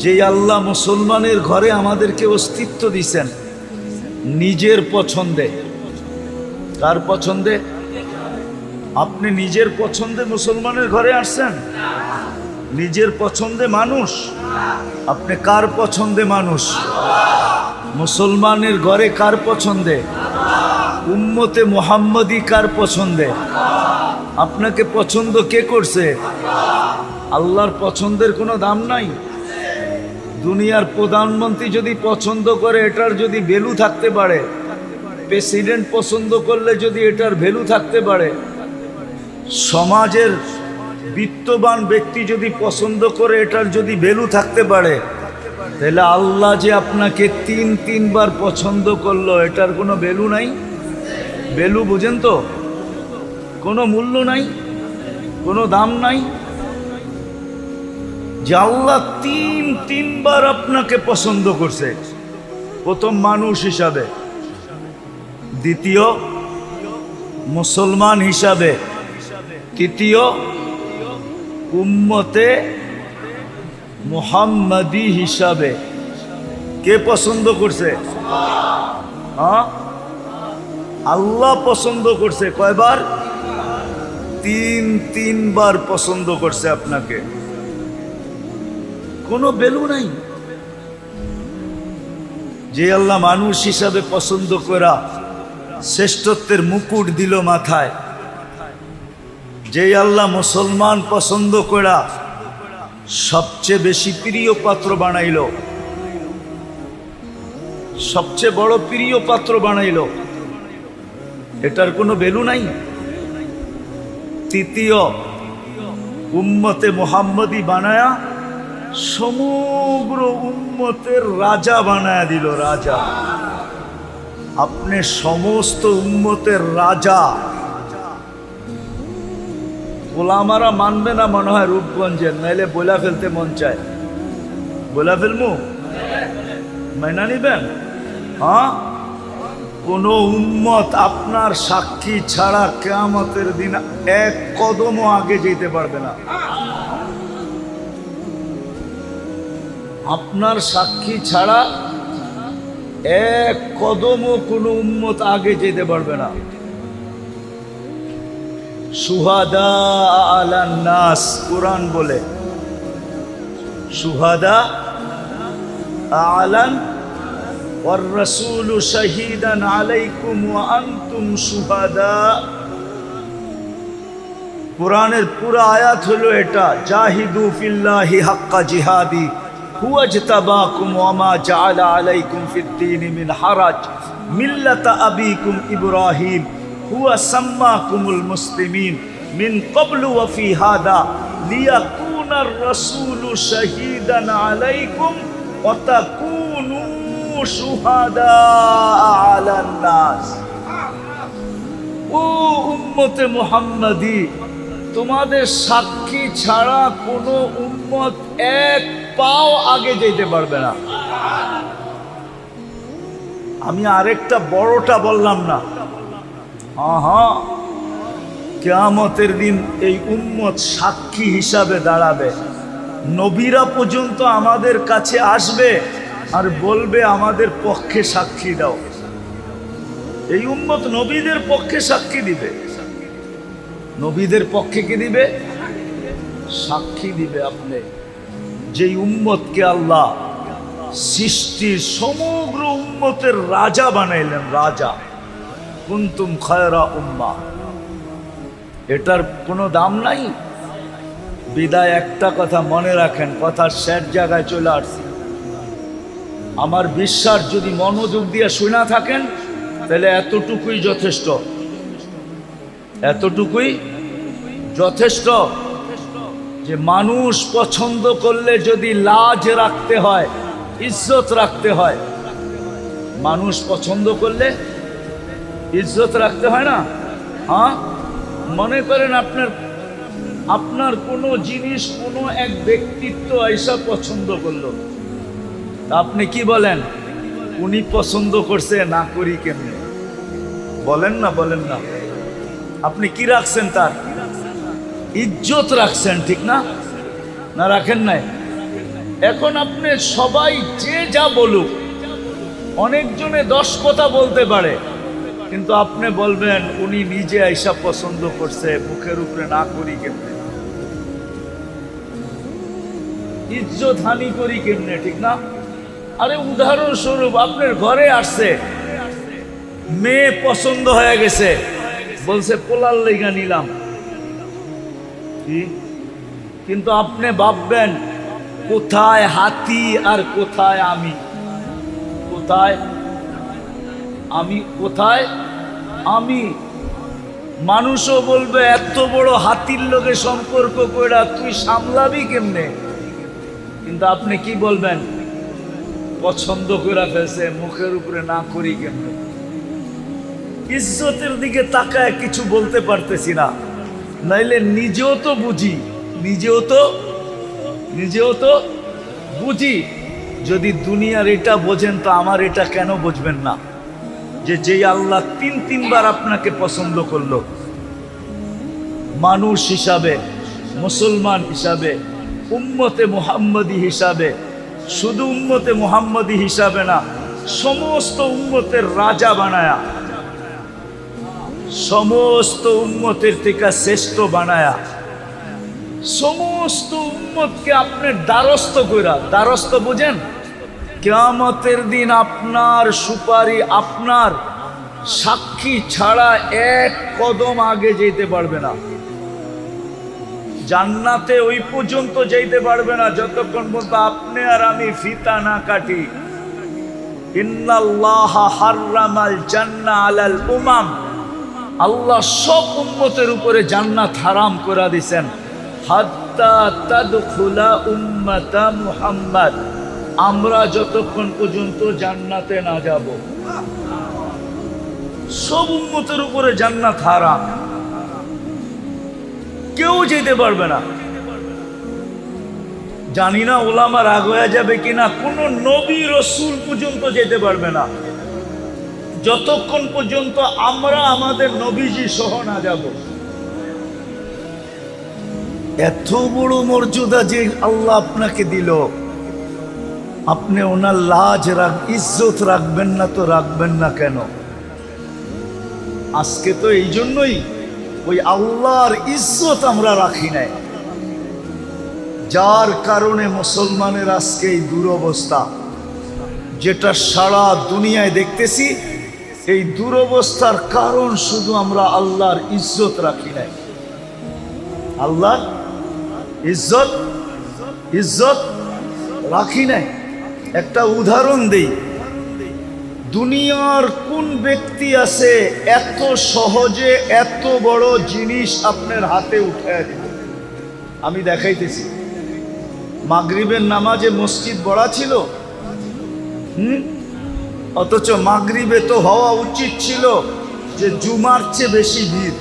S1: যে আল্লাহ মুসলমানের ঘরে আমাদেরকে অস্তিত্ব দিছেন নিজের পছন্দে, কার পছন্দে? আপনি নিজের পছন্দে মুসলমানের ঘরে আসছেন? নিজের পছন্দে মানুষ? আপনি কার পছন্দে মানুষ? মুসলমানের ঘরে কার পছন্দে? উম্মতে মুহাম্মদী কার পছন্দে? আপনাকে পছন্দ কে করছে? আল্লাহর পছন্দের কোনো দাম নাই। দুনিয়ার প্রধানমন্ত্রী যদি পছন্দ করে এটার যদি ভ্যালু থাকতে পারে, প্রেসিডেন্ট পছন্দ করলে যদি এটার ভ্যালু থাকতে পারে, সমাজের বিত্তবান ব্যক্তি যদি পছন্দ করে এটার যদি ভ্যালু থাকতে পারে, তাহলে আল্লাহ যে আপনাকে তিনবার পছন্দ করলো এটার কোনো ভ্যালু নাই? ভ্যালু বুঝেন তো? কোনো মূল্য নাই, কোনো দাম নাই। যে আল্লাহ তিনবার আপনাকে পছন্দ করছে, প্রথম মানুষ হিসাবে, দ্বিতীয় মুসলমান হিসাবে, তৃতীয় উম্মতে মুহাম্মাদি হিসাবে। কে পছন্দ করছে? হ্যাঁ, আল্লাহ পছন্দ করছে। কয়বার? তিনবার পছন্দ করছে আপনাকে। কোনো ভ্যালু নাই। যে আল্লাহ মানুষ হিসাবে পছন্দ করা শ্রেষ্ঠত্বের মুকুট দিল মাথায়, যে আল্লাহ মুসলমান পছন্দ করা সবচেয়ে বেশি প্রিয় পাত্র বানাইল, সবচেয়ে বড় প্রিয় পাত্র বানাইল, এটার কোনো ভ্যালু নাই। তৃতীয় উম্মতে মুহাম্মদী বানায়া সমগ্র উম্মতের রাজা বানায়া দিল। রাজা, আপনি সমস্ত উম্মতের রাজা। গোলামারা মানবে না মনে হয় রূপগঞ্জের, নাইলে বইলা ফেলতে মন চায়। বইলা ফেলমু? মাইনা নিবেন? হ্যাঁ, কোন উম্মত আপনার সাক্ষী ছাড়া কিয়ামতের দিন এক কদমও আগে যেতে পারবে না। আপনার সাক্ষী ছাড়া এক কদমও কোনো উম্মত আগে যেতে পারবে না। শুহাদা আলান নাস, কুরআন বলে শুহাদা আলান ওয়ার রাসূলু শাহীদান আলাইকুম ওয়া আনতুম শুহাদা। কুরআনের পুরো আয়াত হলো এটা, জাহিদু ফিল্লাহি হাক্কা জিহাদি হুয়া ইজতাবাকুম ওয়া মা জাআলা আলাইকুম ফিদ-দীনি মিন হারাজ মিল্লাতা আবিকুম ইব্রাহিম হুয়া সাম্মাকুমুল মুসলিমিন মিন ক্বাবলু ওয়া ফি হাদা লিয়াকুনার রাসূলু শাহীদান আলাইকুম ওয়া তাকুনু শুহাদা আলান নাস। ও উম্মতে মুহাম্মাদি, তোমাদের সাক্ষী ছাড়া কোনো উম্মত এক পাও আগে যেতে পারবে না। আমি আরেকটা বড়টা বললাম না? হ্যাঁ, কিয়ামতের দিন এই উম্মত সাক্ষী হিসাবে দাঁড়াবে। নবীরা পর্যন্ত আমাদের কাছে আসবে আর বলবে আমাদের পক্ষে সাক্ষী দাও। এই উম্মত নবীদের পক্ষে সাক্ষী দিবে। নবীদের পক্ষে কি দিবে? সাক্ষী দিবে। আপনি যেই উম্মতকে আল্লাহ সৃষ্টির সমগ্র উম্মতের রাজা বানাইলেন, রাজা, কুনতুম খায়রা উম্মাহ, এটার কোনো দাম নাই। বিদায় একটা কথা মনে রাখেন, কথার শেষ জায়গায় চলে আসছি। আমার বিশ্বাস যদি মনোযোগ দিয়ে শুনে থাকেন তাহলে এতটুকুই যথেষ্ট, এতটুকুই যথেষ্ট। যে মানুষ পছন্দ করলে যদি লাজ রাখতে হয়, ইজ্জত রাখতে হয়, মানুষ পছন্দ করলে ইজ্জত রাখতে হয় না? হ্যাঁ, মনে করেন আপনার কোনো জিনিস কোনো এক ব্যক্তিত্ব আইসা পছন্দ করলো, আপনি কি বলেন? উনি পছন্দ করছে, না করি কেমনে? বলেন না? বলেন না? আপনি কি রাখছেন? তার ইজ্জত রাখছেন, ঠিক না? না রাখেন নাই? এখন আপনি সবাই যে যা বলুক, অনেকজনে 10 কথা বলতে পারে, কিন্তু আপনি বলবেন উনি নিজে আইসা পছন্দ করছে, মুখের উপরে না করি কেমনে, ইজ্জত হানি করি কেমনে, ঠিক না? আরে উদাহরণস্বরূপ আপনার ঘরে আসছে, মেয়ে পছন্দ হয়ে গেছে, বলছে পোলার লেগা নিলাম, কিন্তু আপনি ভাববেন কোথায় হাতি আর কোথায় আমি, কোথায় আমি, কোথায় আমি। মানুষও বলবে এত বড় হাতির লোকে সম্পর্ক কইরা তুই সামলাবি কেমনে, কিন্তু আপনি কি বলবেন? পছন্দ করে ফেলছে, মুখের উপরে না করি কেমনে। ইজ্জতের দিকে তাকায় কিছু বলতে পারতেছি না, নাইলে নিজেও তো বুঝি, নিজেও তো বুঝি। যদি দুনিয়ার এটা বোঝেন তো আমার এটা কেন বুঝবেন না? যে যেই আল্লাহ 3বার আপনাকে পছন্দ করলো, মানুষ হিসাবে, মুসলমান হিসাবে, উম্মতে মুহাম্মদী হিসাবে, শুধু উম্মতে মুহাম্মদী হিসাবে না, সমস্ত উম্মতের রাজা বানায়া, সমস্ত উম্মতের থেকে শ্রেষ্ঠ বানায়া, সমস্ত উম্মতকে আপনার দ্বারস্থ কইরা, দ্বারস্থ বুঝেন? কিয়ামতের দিন আপনার সুপারি, আপনার সাক্ষী ছাড়া 1 কদম আগে যেতে পারবে না। জান্নাতে ওই পর্যন্ত যেতে পারবে না যতক্ষণ পর্যন্ত আপনি আর আমি ফিতা না কাটি। ইন্নাল্লাহা হাররামাল জান্নাহ আলাল উমাম, আল্লাহ সব উম্মতের উপরে জান্নাত হারাম করে দিয়েছেন। হাত্তা তাদখুলা উম্মাতা মুহাম্মদ, আমরা যতক্ষণ পর্যন্ত জান্নাতে না যাব, সব উম্মতের উপরে জান্নাত হারাম, কেউ যেতে পারবে না। জানি না ওলামা রাগ হয়ে যাবে কিনা, কোন নবী রসুল পর্যন্ত যেতে পারবে না যতক্ষণ পর্যন্ত আমরা আমাদের নবীজি সহ না যাব। এত বড় মর্যাদা যে আল্লাহ আপনাকে দিল, আপনি ওনার লাজ ইজ্জত রাখবেন না তো রাখবেন না কেন? আজকে তো এই জন্যই ওই আল্লাহর ইজ্জত আমরা রাখি নাই, যার কারণে মুসলমানের আজকে এই দুরবস্থা, যেটা সারা দুনিয়ায় দেখতেছি। এই দুরবস্থার কারণ শুধু আমরা আল্লাহর ইজ্জত রাখি নাই, আল্লাহর ইজ্জত রাখি নাই। একটা উদাহরণ দেই, দুনিয়ার কোন ব্যক্তি আছে এত সহজে এত বড় জিনিস আপনার হাতে উঠায় দিবে? আমি দেখাইতেছি। মাগরিবের নামাজে মসজিদ বড়া ছিল, অথচ মাগরিবে তো হওয়া উচিত ছিল যে জুমার চেয়ে বেশি ভিড়।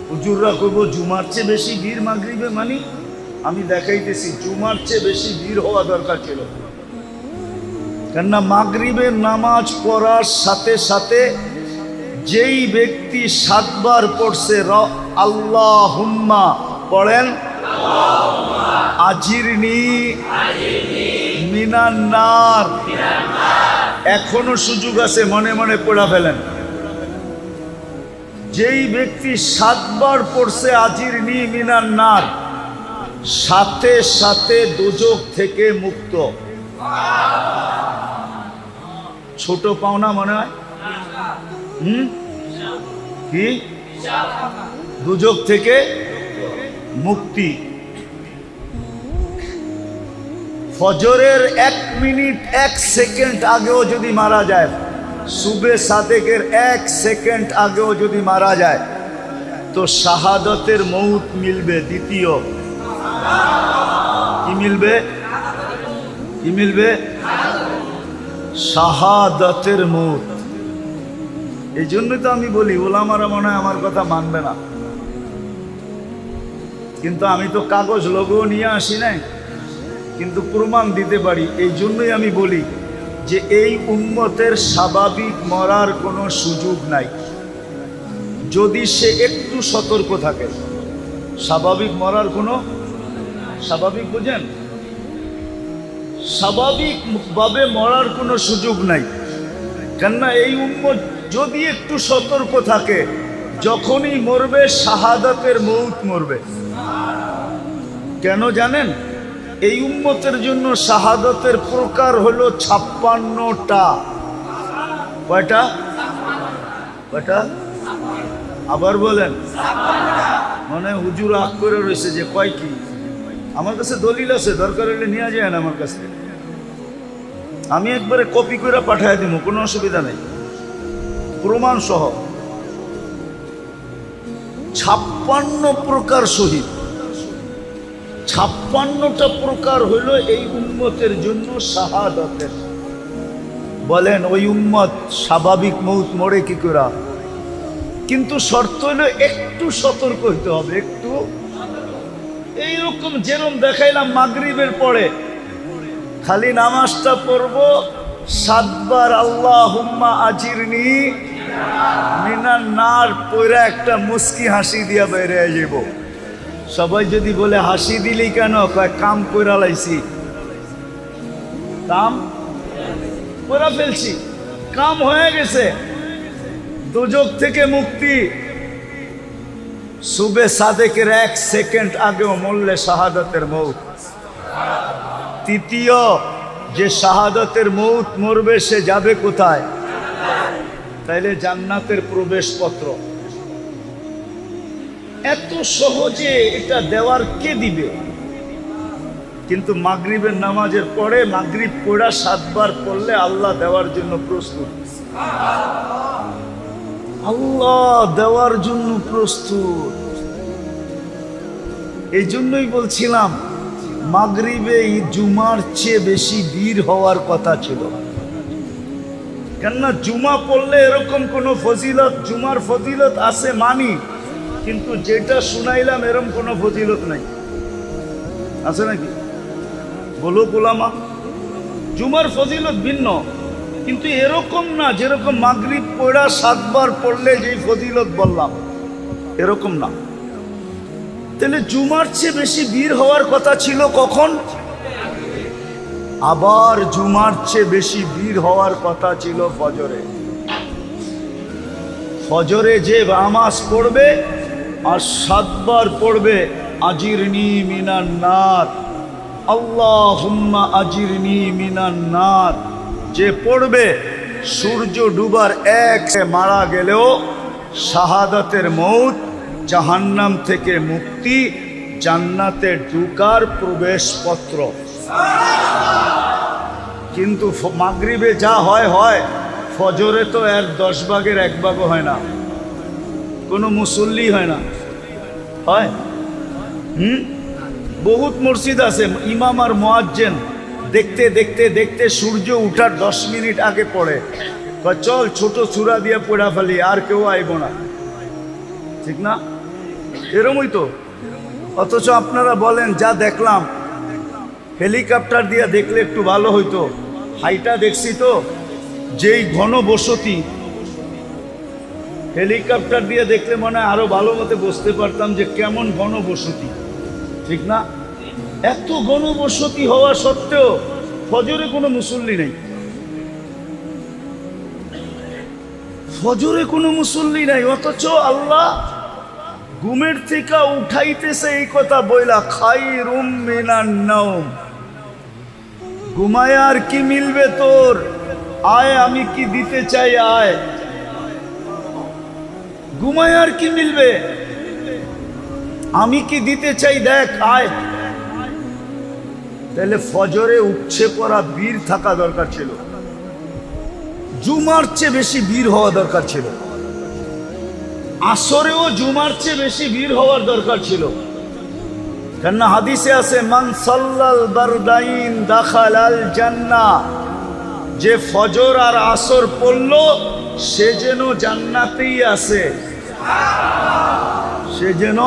S1: হুজুররা কইব জুমার চেয়ে বেশি ভিড় মাগরিবে, মানে আমি দেখাইতেছি জুমার চেয়ে বেশি ভিড় হওয়া দরকার ছিল। কেননা মাগরিবের নামাজ পড়ার সাথে সাথে যেই ব্যক্তি 7 বার পড়ছে আল্লাহুম্মা পড়েন, আজিরনি মিনান নার, এখনো সুযোগ আছে, মনে মনে পড়া ফেলেন। যেই ব্যক্তি 7 বার পড়ছে আজিরনি মিনান নার, সাথে সাথে দোজখ থেকে মুক্ত। ছোট পাওনা মনে হয়? কি? দোজখ থেকে মুক্তি। ফজরের 1 মিনিট 1 সেকেন্ড আগেও যদি মারা যায়, সুবে সাদেকের 1 সেকেন্ড আগেও যদি মারা যায়, তো শাহাদতের মৌত মিলবে। দ্বিতীয় কি মিলবে? কি মিলবে? শাহাদাতের মৌত। এই জন্যই তো আমি বলি ওলামারা মনে হয় আমার কথা মানবে না, কিন্তু আমি তো কাগজ লোগো নিয়ে আসি নাই, কিন্তু প্রমাণ দিতে পারি। এই জন্যই আমি বলি যে এই উম্মতের স্বাভাবিক মরার কোনো সুযোগ নাই। যদি সে একটু সতর্ক থাকে। স্বাভাবিক মরার কোনো, স্বাভাবিক বুঝেন, স্বাভাবিকভাবে মরার কোনো সুযোগ নাই। কেননা এই উম্মত যদি একটু সতর্ক থাকে, যখনই মরবে শাহাদাতের মৌত মরবে। কেন জানেন? এই উম্মতের জন্য শাহাদাতের প্রকার হলো 56টা। কয়টা? কয়টা? আবার বলেন। মানে হুজুর আগ করে রয়েছে যে কয় কি? আমার কাছে দলিল আছে, দরকার হলে নিয়ে যায় না আমার কাছে, আমি একবারে কপি করে পাঠিয়ে দিব, কোনো অসুবিধা নেই, প্রমাণ সহ। 56 প্রকার শহীদ, 56টা প্রকার হলো এই উম্মতের জন্য শাহাদাতের। বলেন ওই উম্মত স্বাভাবিক মৌত মরে কি করে? কিন্তু শর্ত হলো একটু সতর্ক হইতে হবে, একটু। এইরকম যেরকম দেখাইলাম মাগরিবের পরে খালি নামাজটা পড়ব 7 বার আল্লাহুম্মা আজিরনি মিনান নার পড়ে একটা মুস্কি হাসি দিয়া বেরে যাব। সবাই যদি বলে হাসি দিলি কেন? কয় কাম কইরা লাইছি, কাম কইরা ফেলছি, কাম হয়ে গেছে, দোজখ থেকে মুক্তি। সুবে সাদেকের 1 সেকেন্ড আগেও মরলে শাহাদাতের মৌত। তৃতীয়, যে শাহাদাতের মৌত মরবে সে যাবে কোথায়? তাইলে জান্নাতের প্রবেশপত্র। এত সহজে এটা দেওয়ার কে দিবে? কিন্তু মাগরিবের নামাজের পরে মাগরিব পড়া 7 বার পড়লে আল্লাহ দেওয়ার জন্য প্রস্তুত। আল্লাহ দেওয়ার জন্য প্রস্তুত। এই জন্যই বলছিলাম মাগরিবে জুমার চেয়ে বেশি ভিড় হওয়ার কথা ছিল। কেননা জুমা পড়লে এরকম কোনো ফজিলত, জুমার ফজিলত আছে মানি, কিন্তু যেটা শুনাইলাম এরকম কোনো ফজিলত নাই। আছে নাকি? বলো গোলামা, জুমার ফজিলত ভিন্ন, কিন্তু এরকম না যেরকম মাগরিব পড়া 7 বার পড়লে যেই ফজিলত বললাম, এরকম না। তাহলে জুমার চেয়ে বেশি ভিড় হওয়ার কথা ছিল কখন? আবার জুমার চেয়ে বেশি ভিড় হওয়ার কথা ছিল ফজরে। ফজরে যে নামাজ পড়বে আর 7 বার পড়বে আজিরনি মিনান নার, আল্লাহুম্মা আজিরনি মিনান নার, যে পড়বে সূর্য ডুবার 1 মারা গেলেও শাহাদাতের মৌত, জাহান্নাম থেকে মুক্তি, জান্নাতে ঢুকার প্রবেশপত্র। কিন্তু মাগরিবে যা হয় হয়, ফজরে তো এর 10 ভাগের 1 ভাগও হয় না, কোনো মুসল্লি হয় না। হয়? বহুত মসজিদ আছে ইমাম আর মুয়াজ্জিন দেখতে দেখতে দেখতে সূর্য উঠার 10 মিনিট আগে পড়ে, চল ছোট সূরা দিয়ে পড়া ফেলি, আর কেউ আইব না। ঠিক না? এরমই তো। অথচ আপনারা বলেন যা দেখলাম, হেলিকপ্টার দিয়ে দেখলে একটু ভালো হইতো, হাইটা দেখছি তো যেই ঘন বসতি, হেলিকপ্টার দিয়ে দেখলে মনে হয় আরো ভালো মতো বুঝতে পারতাম যে কেমন ঘন বসতি। ঠিক না? এত ঘন বসতি হওয়া সত্ত্বেও ফজরে কোনো মুসল্লি নেই, ফজরে কোনো মুসল্লি নাই। অথচ আল্লাহ ঘুমের থেকে উঠাইতেছে এই কথা বইলা, খায়রুম মিনান নাওম, ঘুমায় আর কি মিলবে তোর, আয় আমি কি দিতে চাই, আয়। ঘুমায় আর কি মিলবে, আমি কি দিতে চাই, দেখ আয়। তাহলে ফজরে উঠছে পড়া বীর থাকা দরকার ছিল, জুমার চেয়ে বেশি বীর হওয়া দরকার ছিল, আসরেও জুমার চেয়ে বেশি বীর হওয়ার দরকার ছিল। কেননা হাদিসে আছে মান সাল্লাল বারদাইন দাখালাল জান্নাহ, যে ফজর আর আসর পড়ল সে যেন জান্নাতেই আছে, সে যেন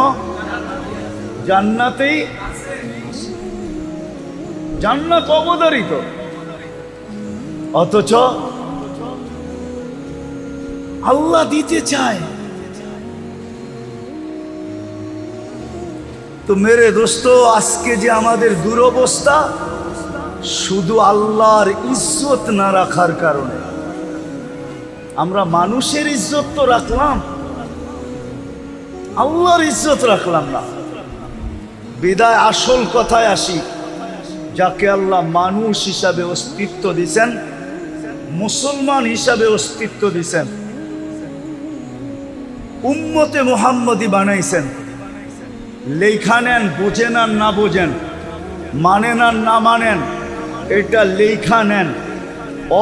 S1: জান্নাতেই, জান্নাত অবধারিত। অথচ আল্লাহ দিতে চায়, তো মেরে দোস্ত, আজকে যে আমাদের দুরবস্থা, শুধু আল্লাহর ইজ্জত না রাখার কারণে। আমরা মানুষের ইজ্জত তো রাখলাম, আল্লাহর ইজ্জত রাখলাম না। বিদায় আসল কথায় আসি, যাকে আল্লাহ মানুষ হিসাবে অস্তিত্ব দিছেন, মুসলমান হিসাবে অস্তিত্ব দিছেন, উম্মতে মুহাম্মদী বানাইছেন, লেখা নেন, বোঝেন আর না বোঝেন, মানেন আর না মানেন, এটা লেখা নেন।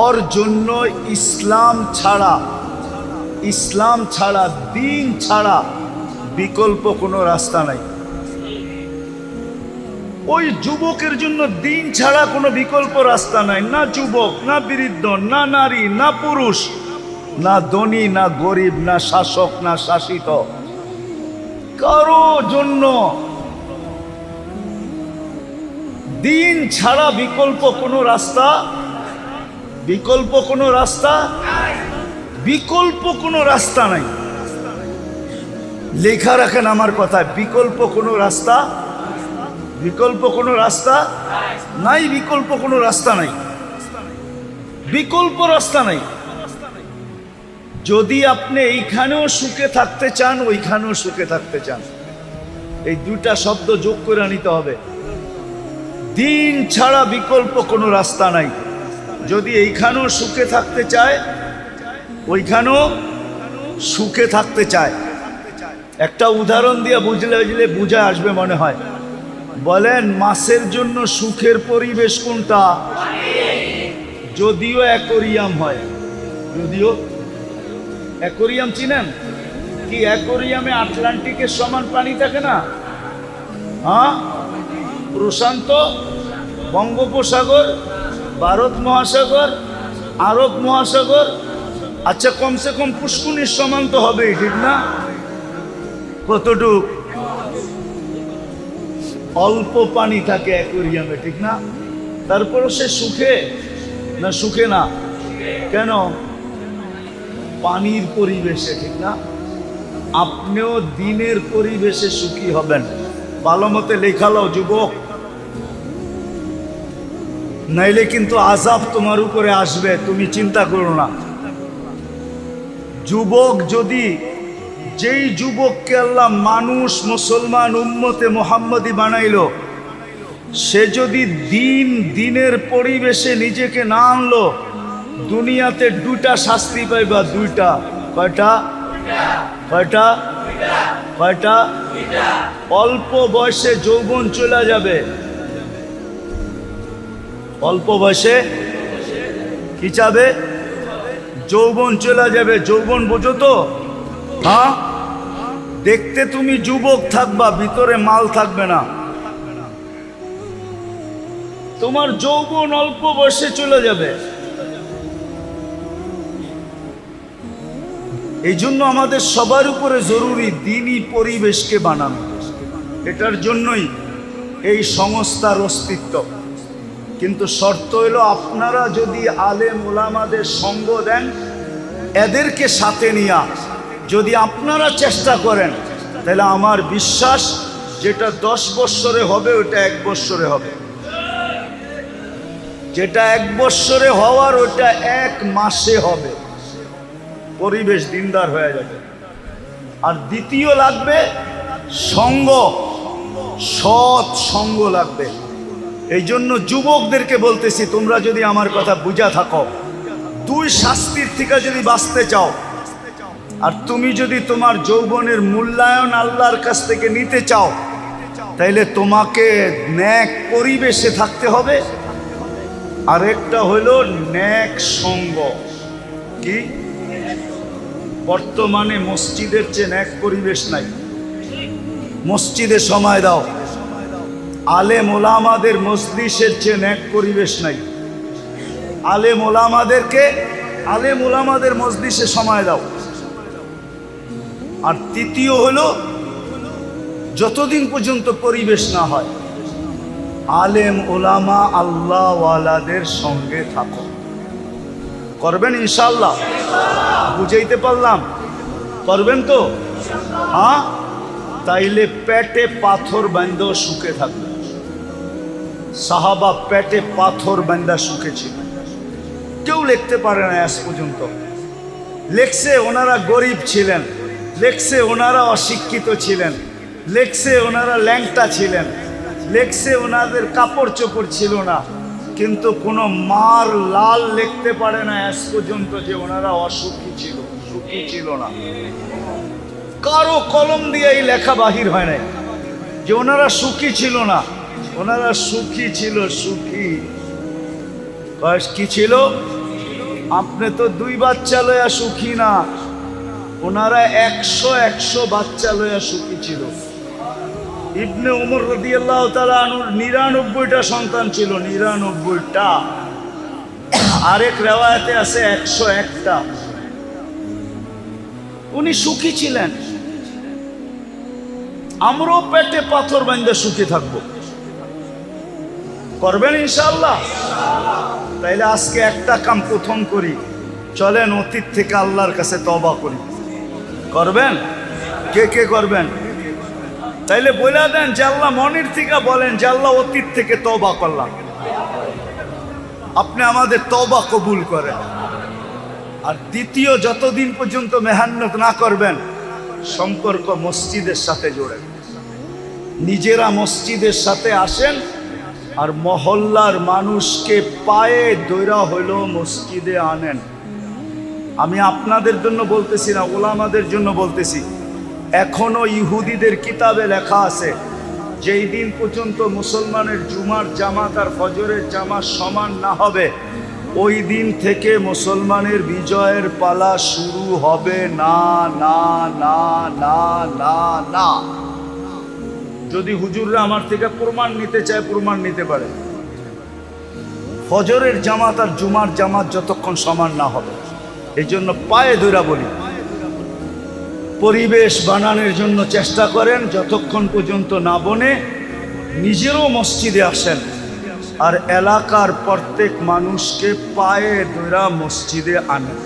S1: ওর জন্য ইসলাম ছাড়া দিন ছাড়া বিকল্প কোনো রাস্তা নাই। ওই যুবকের জন্য দিন ছাড়া কোনো বিকল্প রাস্তা নাই। না যুবক, না বৃদ্ধ, না নারী, না পুরুষ, না ধনী, না গরিব, না শাসক, না শাসিত, কারো জন্য দিন ছাড়া বিকল্প কোনো রাস্তা নাই। লেখা রাখেন আমার কথায়, বিকল্প কোনো রাস্তা নাই। বিকল্প রাস্তা নাই। যদি আপনি এইখানেও সুখে থাকতে চান, ওইখানেও সুখে থাকতে চান, এই দুইটা শব্দ যোগ করে নিতে হবে। দিন ছাড়া বিকল্প কোনো রাস্তা নাই। যদি এইখানেও সুখে থাকতে চায়, ওইখানেও সুখে থাকতে চায়। একটা উদাহরণ দিয়ে বুঝলে বুঝে আসবে মনে হয়। বলেন, মাছের জন্য সুখের পরিবেশ কোনটা? যদিও অ্যাকোরিয়াম হয়, অ্যাকোরিয়াম চিনেন কি? অ্যাকোরিয়ামে আটলান্টিকের সমান পানি থাকে না? হ্যাঁ, প্রশান্ত, বঙ্গোপসাগর, ভারত মহাসাগর, আরব মহাসাগর, আচ্ছা কমসে কম পুষ্কুনির সমান তো হবেই, ঠিক না? কতটুক? অল্প পানি থাকে অ্যাকোরিয়ামে, ঠিক না? তারপরও সে সুখে না কেন? পানির পরিবেশে, ঠিক না? আপনিও দিনের পরিবেশে সুখী হবেন। ভালো মতে লেখালো যুবক, নাইলে কিন্তু আযাব তোমার উপরে আসবে, তুমি চিন্তা করো না। যুবক যদি, যেই যুবককে আল্লাহ মানুষ, মুসলমান, উম্মতে মুহাম্মদী বানাইলো, সে যদি দিনের পরিবেশে নিজেকে না আনলো, দুনিয়াতে দুইটা শাস্তি পাইবা। দুইটা। কয়টা? অল্প বয়সে যৌবন চলে যাবে। অল্প বয়সে কি যাবে? যৌবন চলে যাবে। যৌবন বোঝো তো? হ্যাঁ, দেখতে তুমি যুবক থাকবা, ভিতরে মাল থাকবে না। তোমার যৌবন অল্প বয়সে চলে যাবে। এই জন্য আমাদের সবার উপরে জরুরি দ্বীনি পরিবেশকে বানানো। এটার জন্যই এই সংস্থার অস্তিত্ব। কিন্তু শর্ত হলো, আপনারা যদি আলেম ওলামাদের সঙ্গ দেন, এদেরকে সাথে নিয়া যদি আপনারা চেষ্টা করেন, তাহলে আমার বিশ্বাস, যেটা 10 বৎসরে হবে ওটা 1 বৎসরে হবে, যেটা 1 বৎসরে হওয়ার ওটা 1 মাসে হবে। পরিবেশ দিনদার হয়ে যাবে। আর দ্বিতীয় লাগবে সঙ্গ, সৎ সঙ্গ লাগবে। এই জন্য যুবকদেরকে বলতেছি, তোমরা যদি আমার কথা বুঝা থাকো, 2 শাস্তির থেকে যদি বাঁচতে চাও, আর তুমি যদি তোমার যৌবনের মূল্যায়ন আল্লাহর কাছ থেকে নিতে চাও, তাইলে তোমাকে নেক পরিবেশে থাকতে হবে। আর একটা হলো নেক সঙ্গ। কি? বর্তমানে মসজিদের চেয়ে নেক পরিবেশ নাই। মসজিদে সময় দাও, আলেম ওলামাদের মজলিসের চেয়ে নেক পরিবেশ নাই। আলেম ওলামাদের মজলিসে সময় দাও। আর তৃতীয় হলো, যতদিন পর্যন্ত পরিবেশ না হয়, আলেম ওলামা আল্লাহওয়ালাদের সঙ্গে থাকো। করবেন ইনশাআল্লাহ? বুঝাইতে পারলাম? করবেন তো? হ্যাঁ, তাইলে পেটে পাথর বান্ধা সুখে থাকবে। সাহাবা পেটে পাথর বান্ধা সুখে ছিল। কেউ লিখতে পারে না আজ পর্যন্ত। লেখছে ওনারা গরিব ছিলেন, লেখছে ওনারা অশিক্ষিত ছিলেন, লেখছে ওনারা ল্যাংটা ছিলেন, লেখছে ওনাদের কাপড় চোপড় ছিল না, কিন্তু কোনো মার লাল লিখতে পারে না আজ পর্যন্ত যে ওনারা অসুখী ছিল, সুখী ছিল না। কারো কলম দিয়ে এই লেখা বাহির হয় নাই যে ওনারা সুখী ছিল না। ওনারা সুখী ছিল, সুখী। কি ছিল? আপনি তো 2 বাচ্চা লইয়া সুখী না, ওনারা 100 বাচ্চা লইয়া সুখী ছিল। ইবনে উমর রাদিয়াল্লাহু তাআলা আনহুর 99টা সন্তান ছিল, 99টা। আরেক রিওয়ায়াতে আছে 101টা। উনি সুখী ছিলেন। আমরাও পেটে পাথর বাঁধে সুখী থাকবো। করবেন ইনশাআল্লাহ? তাইলে আজকে একটা কাম প্রথম করি, চলেন অতীত থেকে আল্লাহর কাছে তওবা করি। করবেন? কে কে করবেন? তাইলে বলে দেন যে আল্লাহ, মনের থেকে বলেন যে আল্লাহ অতীত থেকে তওবা করলাম, আপনি আমাদের তওবা কবুল করেন। আর দ্বিতীয়, যতদিন পর্যন্ত মেহনত না করবেন, সম্পর্ক মসজিদের সাথে জোড়েন। নিজেরা মসজিদের সাথে আসেন আর মহল্লার মানুষকে পায়ে দৈরা হইলেও মসজিদে আনেন। আমি আপনাদের জন্য বলতেছি না, ওলামাদের জন্য বলতেছি। এখনো ইহুদিদের কিতাবে লেখা আছে, যেই দিন পর্যন্ত মুসলমানের জুমার জামাত আর ফজরের জামাত সমান না হবে, ওই দিন থেকে মুসলমানের বিজয়ের পালা শুরু হবে না, না, না, না, না, না। যদি হুজুররা আমার থেকে প্রমাণ নিতে চায়, প্রমাণ নিতে পারে। ফজরের জামাত আর জুমার জামাত যতক্ষণ সমান না হবে, এই জন্য পায়ে ধরা বলি, পরিবেশ বানানোর জন্য চেষ্টা করেন। যতক্ষণ পর্যন্ত না বনে, নিজেরও মসজিদে আসেন আর এলাকার প্রত্যেক মানুষকে পায়ে ধরা মসজিদে আনেন।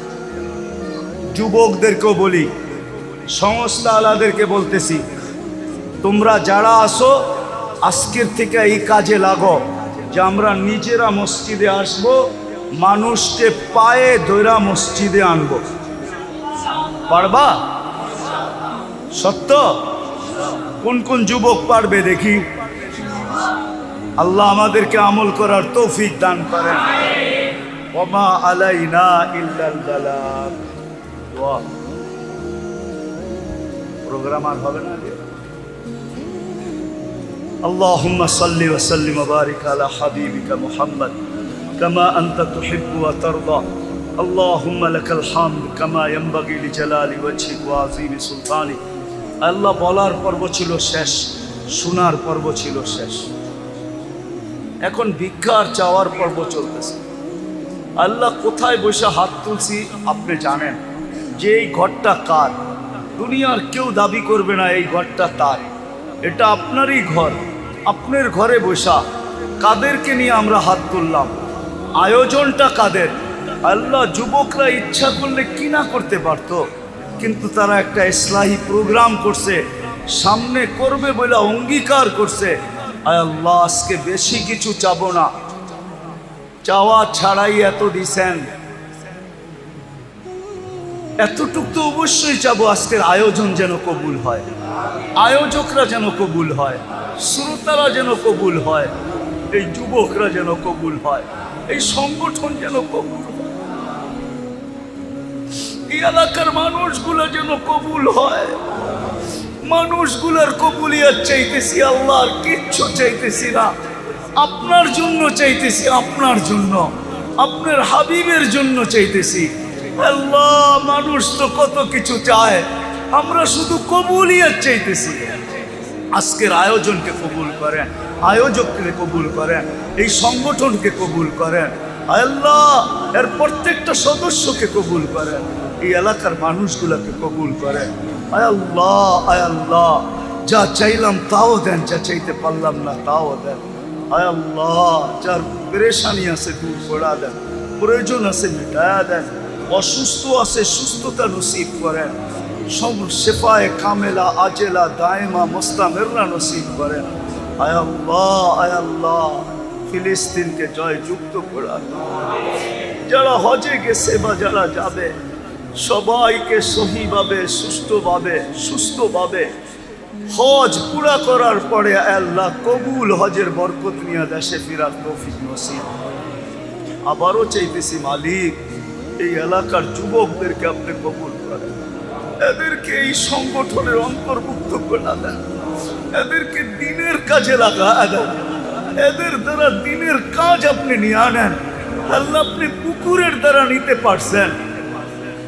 S1: যুবকদেরকেও বলি, সংস্থা আলাদেরকে বলতেছি, তোমরা যারা আসো আজকের থেকে এই কাজে লাগো যে আমরা নিজেরা মসজিদে আসব, মানুষকে পায়ে ধরা মসজিদে আনব। পারবা? সত্য? কোন কোন যুবক পারবে দেখি? আল্লাহ আমাদেরকে আমল করার তৌফিক দান করেন। ওমা আলাইনা ইল্লাল বালাগ। ওয়াহ, প্রোগ্রাম আর হবে না। আল্লাহুম্মা সাল্লি ওয়া সাল্লিম ওয়া বারিক আলা হাবিবিকা মুহাম্মদ কামা আনতা তুহিব্বু ওয়া তারদা। আল্লাহুম্মা লাকাল হামদ কামা ইয়ানবাগি লিজালালি ওয়াজহিক ওয়া আযীমি সুলতানিক। আল্লাহ বলার পর্ব ছিল শেষ, শোনার পর্ব ছিল শেষ। এখন ভিক্ষার চাওয়ার পর্ব চলতেছে। আল্লাহ কোথায় বসে হাত তুলছি আপনি জানেন, যে এই ঘরটা কার। দুনিয়ার কেউ দাবি করবে না এই ঘরটা তার, এটা আপনারই ঘর। আপনার ঘরে বসা কাদেরকে নিয়ে আমরা হাত তুললাম? আয়োজনটা কাদের? আল্লাহ, যুবকরা ইচ্ছা করলে কি না করতে পারত, কিন্তু তারা একটা ইসলাহি প্রোগ্রাম করছে, সামনে করবে বলে অঙ্গীকার করছে। আয় আল্লাহ, আজকে বেশি কিছু চাবো না, চাওয়া ছাড়াই এত দিছেন, এতটুকু তো অবশ্যই চাবো। আজকের আয়োজন যেন কবুল হয়, আয়োজকরা যেন কবুল হয়, শ্রোতারা যেন কবুল হয়, এই যুবকরা যেন কবুল হয়, এই সংগঠন যেন কবুল হয়, এই এলাকার মানুষগুলো যেন কবুল হয়। মানুষগুলোর কবুলিয়ত চাইতেছি আল্লাহ, আর কিচ্ছু চাইতেছি না। আপনার জন্য চাইতেছি, আপনার জন্য, আপনার হাবিবের জন্য চাইতেছি। আল্লাহ, মানুষ তো কত কিছু চায়, আমরা শুধু কবুলিয়ত চাইতেছি। আজকের আয়োজনকে কবুল করেন, আয়োজককে কবুল করেন, এই সংগঠনকে কবুল করেন। আল্লাহ, এর প্রত্যেকটা সদস্যকে কবুল করেন, এই এলাকার মানুষগুলোকে কবুল করেন। আয় আল্লাহ, আয় আল্লাহ, যা চাইলাম তাও দেন, যা চাইতে পারলাম না তাও দেন। আয় আল্লাহ, যার পেরেশানি আছে দূর করা দেন, প্রয়োজন আছে মিটায়া দেন, অসুস্থ আছে সুস্থতা নসিব করেন। সব শেফায়ে কামেলা আজেলা দায়মা মুস্তামিররা নসিব করেন। আয় আল্লাহ ফিলিস্তিনকে জয়যুক্ত করে দাও। যারা হজে গেছে বা যারা যাবে সবাইকে সহিভাবে সুস্থভাবে হজ পুরা করার পরে আল্লাহ কবুল হজের বরকত নিয়ে দেশে ফিরার তৌফিক নসিব। আবারও চাইতেছি মালিক এই এলাকার যুবকদেরকে আপনি কবুল করেন, এদেরকে এই সংগঠনের অন্তর্ভুক্ত করে দেন, এদেরকে দিনের কাজে লাগা দেন, এদের দ্বারা দিনের কাজ আপনি নিয়ে আনেন। আল্লাহ আপনি কুকুরের দ্বারা নিতে পারছেন,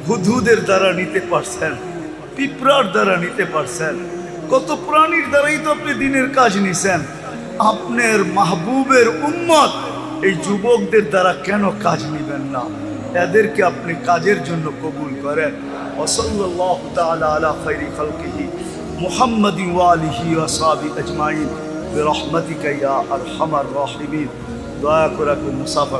S1: হুদহুদের দ্বারা নিতে পারছেন, পিঁপড়ার দ্বারা নিতে পারছেন, কত প্রাণীর দ্বারাই তো আপনি দিনের কাজ নিছেন। আপনার মাহবুবের উম্মত এই যুবকদের দ্বারা কেন কাজ নিবেন না? এদেরকে আপনি কাজের জন্য কবুল করেন। ওয়াসাল্লাল্লাহু তাআলা আলা খায়রি খালকিহি মুহাম্মাদিন ওয়া আলিহি ওয়া সাহবিহি আজমাইন বিরহমাতিকা ইয়া আরহামার রাহিমিন। দয়া করে মুসাফা